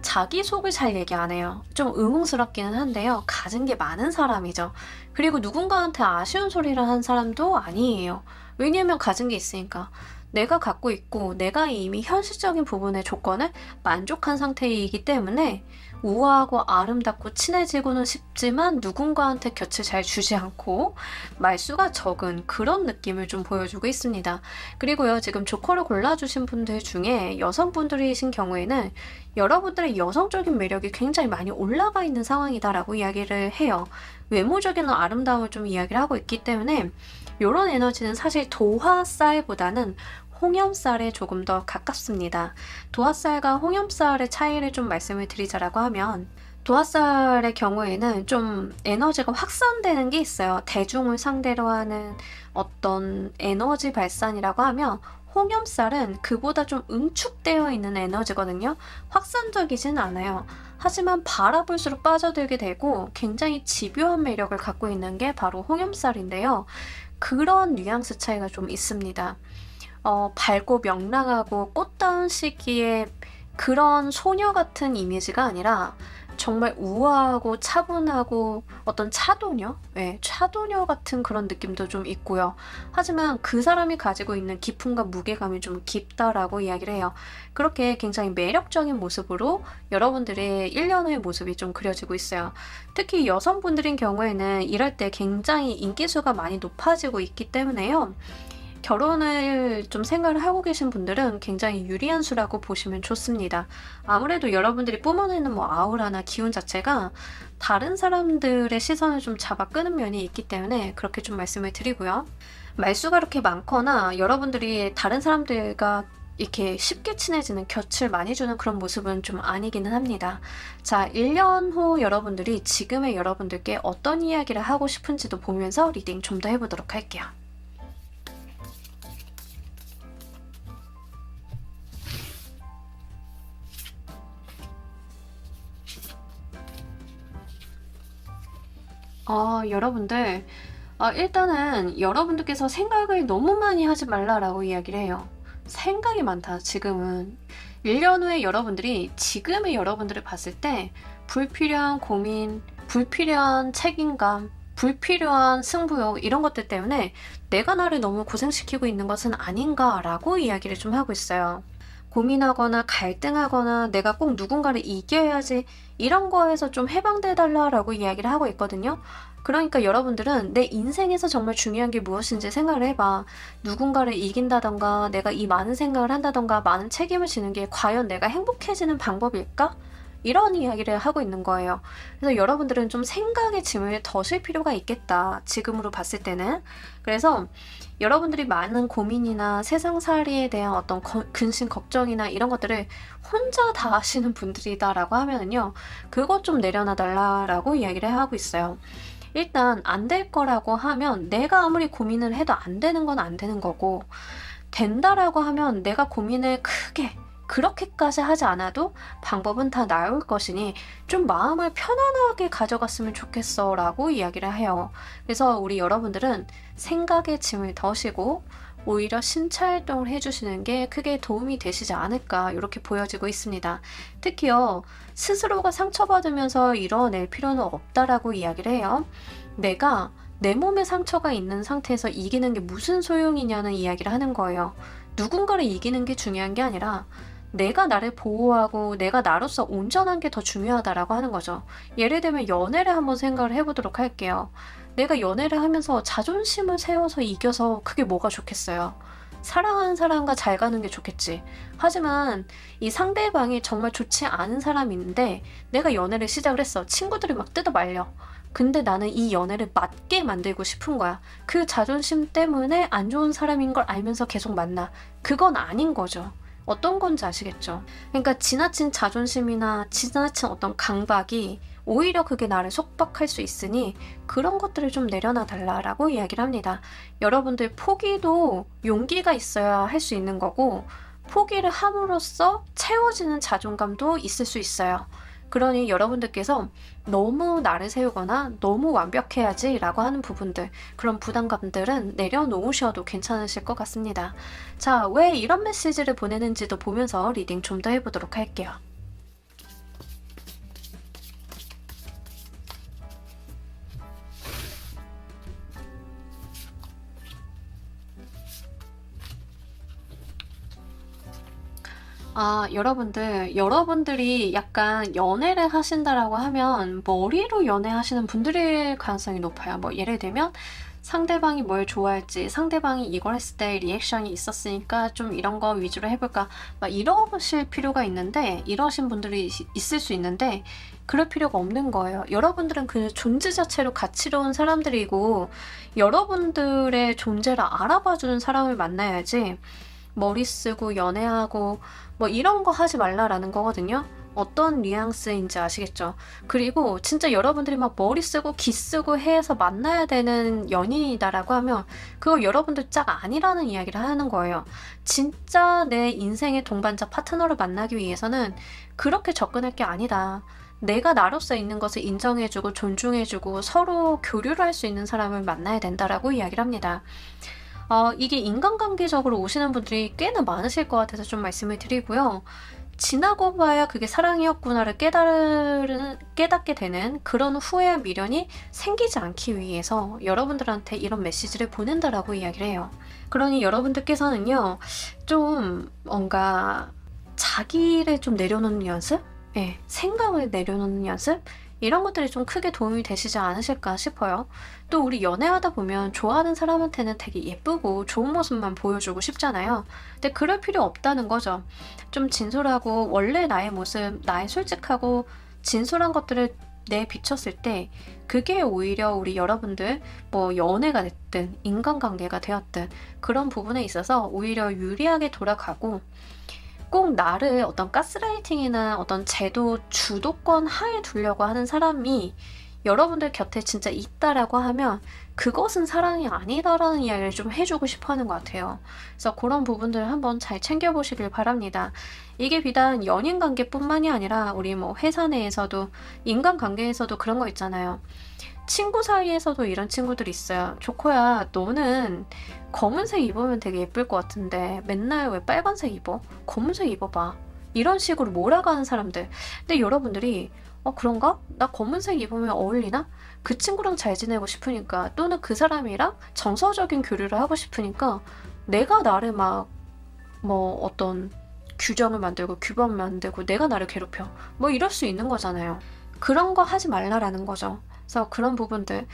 자기 속을 잘 얘기 안 해요. 좀 의문스럽기는 한데요. 가진 게 많은 사람이죠. 그리고 누군가한테 아쉬운 소리를 한 사람도 아니에요. 왜냐면 가진 게 있으니까. 내가 갖고 있고 내가 이미 현실적인 부분의 조건을 만족한 상태이기 때문에 우아하고 아름답고 친해지고는 싶지만 누군가한테 곁을 잘 주지 않고 말수가 적은 그런 느낌을 좀 보여주고 있습니다. 그리고요, 지금 조커를 골라주신 분들 중에 여성분들이신 경우에는 여러분들의 여성적인 매력이 굉장히 많이 올라가 있는 상황이다라고 이야기를 해요. 외모적인 아름다움을 좀 이야기를 하고 있기 때문에 요런 에너지는 사실 도화살보다는 홍염살에 조금 더 가깝습니다. 도화살과 홍염살의 차이를 좀 말씀을 드리자라고 하면 도화살의 경우에는 좀 에너지가 확산되는 게 있어요. 대중을 상대로 하는 어떤 에너지 발산이라고 하면 홍염살은 그보다 좀 응축되어 있는 에너지거든요. 확산적이진 않아요. 하지만 바라볼수록 빠져들게 되고 굉장히 집요한 매력을 갖고 있는 게 바로 홍염살인데요. 그런 뉘앙스 차이가 좀 있습니다. 밝고 명랑하고 꽃다운 시기에 그런 소녀 같은 이미지가 아니라 정말 우아하고 차분하고 어떤 차도녀? 네, 차도녀 같은 그런 느낌도 좀 있고요. 하지만 그 사람이 가지고 있는 기품과 무게감이 좀 깊다라고 이야기를 해요. 그렇게 굉장히 매력적인 모습으로 여러분들의 1년 후의 모습이 좀 그려지고 있어요. 특히 여성분들인 경우에는 이럴 때 굉장히 인기수가 많이 높아지고 있기 때문에요. 결혼을 좀 생각을 하고 계신 분들은 굉장히 유리한 수라고 보시면 좋습니다. 아무래도 여러분들이 뿜어내는 뭐 아우라나 기운 자체가 다른 사람들의 시선을 좀 잡아 끄는 면이 있기 때문에 그렇게 좀 말씀을 드리고요. 말수가 그렇게 많거나 여러분들이 다른 사람들과 이렇게 쉽게 친해지는 곁을 많이 주는 그런 모습은 좀 아니기는 합니다. 자, 1년 후 여러분들이 지금의 여러분들께 어떤 이야기를 하고 싶은지도 보면서 리딩 좀 더 해보도록 할게요. 여러분들, 일단은 여러분들께서 생각을 너무 많이 하지 말라라고 이야기를 해요. 생각이 많다, 지금은. 1년 후에 여러분들이 지금의 여러분들을 봤을 때 불필요한 고민, 불필요한 책임감, 불필요한 승부욕 이런 것들 때문에 내가 나를 너무 고생시키고 있는 것은 아닌가라고 이야기를 좀 하고 있어요. 고민하거나 갈등하거나 내가 꼭 누군가를 이겨야지 이런 거에서 좀 해방돼 달라라고 이야기를 하고 있거든요. 그러니까 여러분들은 내 인생에서 정말 중요한 게 무엇인지 생각을 해봐. 누군가를 이긴다던가 내가 이 많은 생각을 한다던가 많은 책임을 지는 게 과연 내가 행복해지는 방법일까? 이런 이야기를 하고 있는 거예요. 그래서 여러분들은 좀 생각의 짐을 덜실 필요가 있겠다. 지금으로 봤을 때는. 그래서 여러분들이 많은 고민이나 세상살이에 대한 어떤 근심 걱정이나 이런 것들을 혼자 다 하시는 분들이다라고 하면은요. 그것 좀 내려놔 달라라고 이야기를 하고 있어요. 일단 안 될 거라고 하면 내가 아무리 고민을 해도 안 되는 건 안 되는 거고 된다라고 하면 내가 고민을 크게 그렇게까지 하지 않아도 방법은 다 나올 것이니 좀 마음을 편안하게 가져갔으면 좋겠어 라고 이야기를 해요. 그래서 우리 여러분들은 생각의 짐을 덜시고 오히려 신차활동을 해주시는 게 크게 도움이 되시지 않을까 이렇게 보여지고 있습니다. 특히요. 스스로가 상처받으면서 이뤄낼 필요는 없다라고 이야기를 해요. 내가 내 몸에 상처가 있는 상태에서 이기는 게 무슨 소용이냐는 이야기를 하는 거예요. 누군가를 이기는 게 중요한 게 아니라 내가 나를 보호하고 내가 나로서 온전한 게 더 중요하다라고 하는 거죠. 예를 들면 연애를 한번 생각을 해보도록 할게요. 내가 연애를 하면서 자존심을 세워서 이겨서 그게 뭐가 좋겠어요. 사랑하는 사람과 잘 가는 게 좋겠지. 하지만 이 상대방이 정말 좋지 않은 사람이 있는데 내가 연애를 시작을 했어. 친구들이 막 뜯어 말려. 근데 나는 이 연애를 맞게 만들고 싶은 거야. 그 자존심 때문에 안 좋은 사람인 걸 알면서 계속 만나. 그건 아닌 거죠. 어떤 건지 아시겠죠? 그러니까 지나친 자존심이나 지나친 어떤 강박이 오히려 그게 나를 속박할 수 있으니 그런 것들을 좀 내려놔 달라라고 이야기를 합니다. 여러분들 포기도 용기가 있어야 할 수 있는 거고 포기를 함으로써 채워지는 자존감도 있을 수 있어요. 그러니 여러분들께서 너무 나를 세우거나 너무 완벽해야지 라고 하는 부분들, 그런 부담감들은 내려놓으셔도 괜찮으실 것 같습니다. 자, 왜 이런 메시지를 보내는지도 보면서 리딩 좀 더 해보도록 할게요. 여러분들이 약간 연애를 하신다라고 하면 머리로 연애하시는 분들일 가능성이 높아요. 뭐 예를 들면 상대방이 뭘 좋아할지, 상대방이 이걸 했을 때 리액션이 있었으니까 좀 이런 거 위주로 해볼까, 막 이러실 필요가 있는데, 이러신 분들이 있을 수 있는데, 그럴 필요가 없는 거예요. 여러분들은 그 존재 자체로 가치로운 사람들이고, 여러분들의 존재를 알아봐주는 사람을 만나야지, 머리 쓰고 연애하고 뭐 이런 거 하지 말라라는 거거든요. 어떤 뉘앙스인지 아시겠죠? 그리고 진짜 여러분들이 막 머리 쓰고 기 쓰고 해서 만나야 되는 연인이다라고 하면 그거 여러분들 짝 아니라는 이야기를 하는 거예요. 진짜 내 인생의 동반자 파트너를 만나기 위해서는 그렇게 접근할 게 아니다. 내가 나로서 있는 것을 인정해주고 존중해주고 서로 교류를 할 수 있는 사람을 만나야 된다라고 이야기를 합니다. 이게 인간관계적으로 오시는 분들이 꽤나 많으실 것 같아서 좀 말씀을 드리고요. 지나고 봐야 그게 사랑이었구나를 깨닫게 되는 그런 후회와 미련이 생기지 않기 위해서 여러분들한테 이런 메시지를 보낸다라고 이야기를 해요. 그러니 여러분들께서는요, 좀 뭔가 자기를 좀 내려놓는 연습? 예, 생각을 내려놓는 연습? 이런 것들이 좀 크게 도움이 되시지 않으실까 싶어요. 또 우리 연애하다 보면 좋아하는 사람한테는 되게 예쁘고 좋은 모습만 보여주고 싶잖아요. 근데 그럴 필요 없다는 거죠. 좀 진솔하고 원래 나의 모습, 나의 솔직하고 진솔한 것들을 내비쳤을 때 그게 오히려 우리 여러분들 뭐 연애가 됐든 인간관계가 되었든 그런 부분에 있어서 오히려 유리하게 돌아가고, 꼭 나를 어떤 가스라이팅이나 어떤 제도 주도권 하에 두려고 하는 사람이 여러분들 곁에 진짜 있다라고 하면 그것은 사랑이 아니다라는 이야기를 좀 해주고 싶어 하는 것 같아요. 그래서 그런 부분들 한번 잘 챙겨보시길 바랍니다. 이게 비단 연인 관계뿐만이 아니라 우리 뭐 회사 내에서도 인간관계에서도 그런 거 있잖아요. 친구 사이에서도 이런 친구들이 있어요. 조코야, 너는 검은색 입으면 되게 예쁠 것 같은데 맨날 왜 빨간색 입어? 검은색 입어봐. 이런 식으로 몰아가는 사람들. 근데 여러분들이 그런가? 나 검은색 입으면 어울리나? 그 친구랑 잘 지내고 싶으니까, 또는 그 사람이랑 정서적인 교류를 하고 싶으니까 내가 나를 막 뭐 어떤 규정을 만들고 규범을 만들고 내가 나를 괴롭혀. 뭐 이럴 수 있는 거잖아요. 그런 거 하지 말라라는 거죠. 그래서 그런 부분들,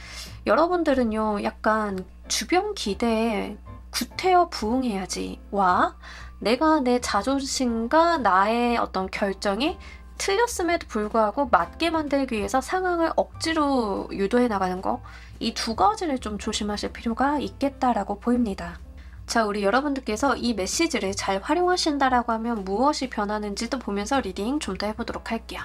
여러분들은요 약간 주변 기대에 구태여 부응해야지, 와 내가 내 자존심과 나의 어떤 결정이 틀렸음에도 불구하고 맞게 만들기 위해서 상황을 억지로 유도해 나가는 거, 이 두 가지를 좀 조심하실 필요가 있겠다라고 보입니다. 자, 우리 여러분들께서 이 메시지를 잘 활용하신다라고 하면 무엇이 변하는지도 보면서 리딩 좀 더 해보도록 할게요.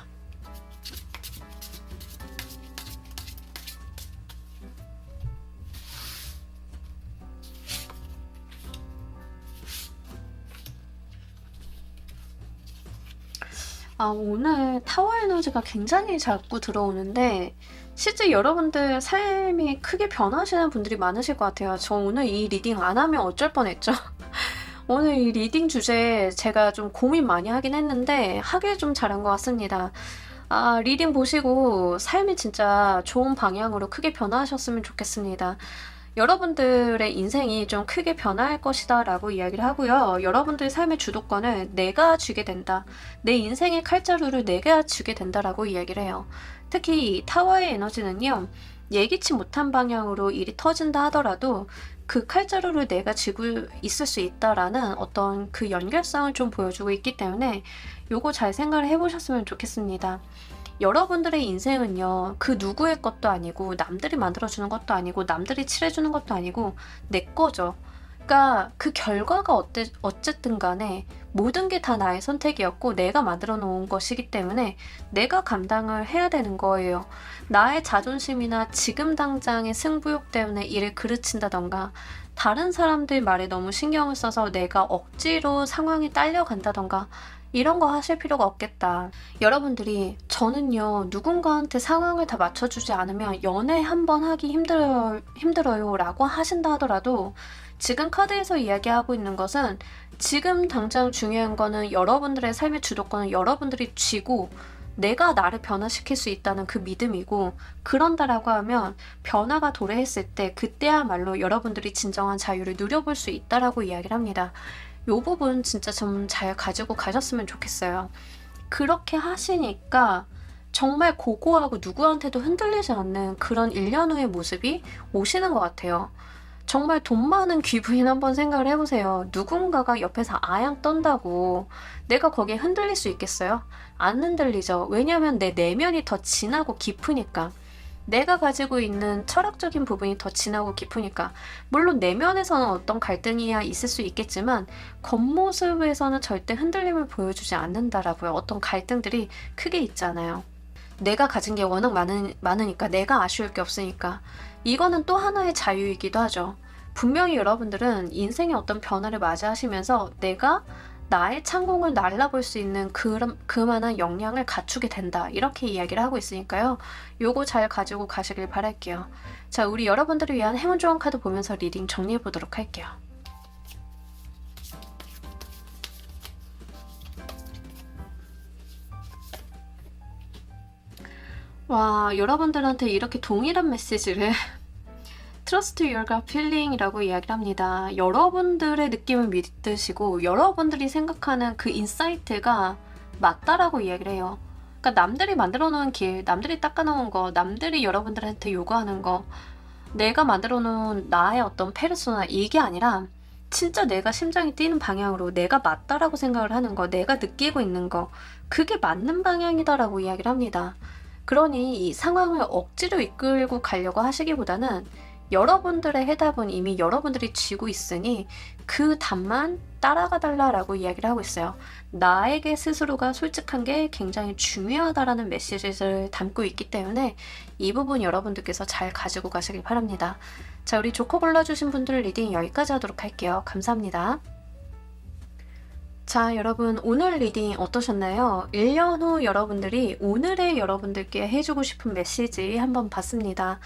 오늘 타워 에너지가 굉장히 자꾸 들어오는데 실제 여러분들 삶이 크게 변하시는 분들이 많으실 것 같아요. 저 오늘 이 리딩 안 하면 어쩔 뻔했죠. 오늘 이 리딩 주제 제가 좀 고민 많이 하긴 했는데 하길 좀 잘한 것 같습니다. 리딩 보시고 삶이 진짜 좋은 방향으로 크게 변화하셨으면 좋겠습니다. 여러분들의 인생이 좀 크게 변화할 것이다 라고 이야기를 하고요. 여러분들의 삶의 주도권을 내가 쥐게 된다. 내 인생의 칼자루를 내가 쥐게 된다라고 이야기를 해요. 특히 이 타워의 에너지는요, 예기치 못한 방향으로 일이 터진다 하더라도 그 칼자루를 내가 쥐고 있을 수 있다라는 어떤 그 연결성을 좀 보여주고 있기 때문에 요거 잘 생각을 해보셨으면 좋겠습니다. 여러분들의 인생은요, 그 누구의 것도 아니고 남들이 만들어주는 것도 아니고 남들이 칠해주는 것도 아니고 내 거죠. 그러니까 그 결과가 어쨌든 간에 모든 게 다 나의 선택이었고 내가 만들어 놓은 것이기 때문에 내가 감당을 해야 되는 거예요. 나의 자존심이나 지금 당장의 승부욕 때문에 일을 그르친다던가, 다른 사람들 말에 너무 신경을 써서 내가 억지로 상황이 딸려간다던가, 이런 거 하실 필요가 없겠다. 여러분들이 저는요 누군가한테 상황을 다 맞춰주지 않으면 연애 한 번 하기 힘들어요 라고 하신다 하더라도, 지금 카드에서 이야기하고 있는 것은 지금 당장 중요한 거는 여러분들의 삶의 주도권은 여러분들이 쥐고 내가 나를 변화시킬 수 있다는 그 믿음이고, 그런다라고 하면 변화가 도래했을 때 그때야말로 여러분들이 진정한 자유를 누려볼 수 있다라고 이야기를 합니다. 요 부분 진짜 좀 잘 가지고 가셨으면 좋겠어요. 그렇게 하시니까 정말 고고하고 누구한테도 흔들리지 않는 그런 1년 후의 모습이 오시는 것 같아요. 정말 돈 많은 귀부인 한번 생각을 해보세요. 누군가가 옆에서 아양 떤다고 내가 거기에 흔들릴 수 있겠어요? 안 흔들리죠. 왜냐하면 내 내면이 더 진하고 깊으니까. 내가 가지고 있는 철학적인 부분이 더 진하고 깊으니까. 물론 내면에서는 어떤 갈등이야 있을 수 있겠지만 겉모습에서는 절대 흔들림을 보여주지 않는다라고요. 어떤 갈등들이 크게 있잖아요. 내가 가진 게 워낙 많으니까, 내가 아쉬울 게 없으니까. 이거는 또 하나의 자유이기도 하죠. 분명히 여러분들은 인생의 어떤 변화를 맞이하시면서 내가 나의 창공을 날라볼 수 있는 그만한 역량을 갖추게 된다, 이렇게 이야기를 하고 있으니까요. 요거 잘 가지고 가시길 바랄게요. 자, 우리 여러분들을 위한 행운 조언 카드 보면서 리딩 정리해 보도록 할게요. 와, 여러분들한테 이렇게 동일한 메시지를 Trust your gut feeling이라고 이야기를 합니다. 여러분들의 느낌을 믿으시고 여러분들이 생각하는 그 인사이트가 맞다라고 이야기를 해요. 그러니까 남들이 만들어 놓은 길, 남들이 닦아 놓은 거, 남들이 여러분들한테 요구하는 거, 내가 만들어 놓은 나의 어떤 페르소나, 이게 아니라 진짜 내가 심장이 뛰는 방향으로 내가 맞다라고 생각을 하는 거, 내가 느끼고 있는 거, 그게 맞는 방향이다라고 이야기를 합니다. 그러니 이 상황을 억지로 이끌고 가려고 하시기보다는 여러분들의 해답은 이미 여러분들이 쥐고 있으니 그 답만 따라가 달라라고 이야기를 하고 있어요. 나에게 스스로가 솔직한 게 굉장히 중요하다라는 메시지를 담고 있기 때문에 이 부분 여러분들께서 잘 가지고 가시길 바랍니다. 자, 우리 조커 골라주신 분들 리딩 여기까지 하도록 할게요. 감사합니다. 자, 여러분, 오늘 리딩 어떠셨나요? 1년 후 여러분들이 오늘의 여러분들께 해주고 싶은 메시지 한번 봤습니다.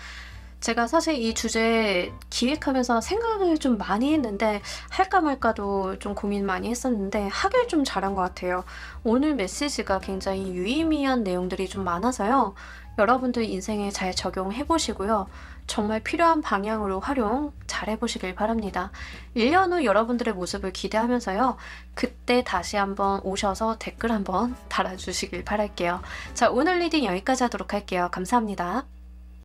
제가 사실 이 주제 기획하면서 생각을 좀 많이 했는데 할까 말까도 좀 고민 많이 했었는데 하길 좀 잘한 것 같아요. 오늘 메시지가 굉장히 유의미한 내용들이 좀 많아서요. 여러분들 인생에 잘 적용해 보시고요. 정말 필요한 방향으로 활용 잘 해보시길 바랍니다. 1년 후 여러분들의 모습을 기대하면서요. 그때 다시 한번 오셔서 댓글 한번 달아주시길 바랄게요. 자, 오늘 리딩 여기까지 하도록 할게요. 감사합니다.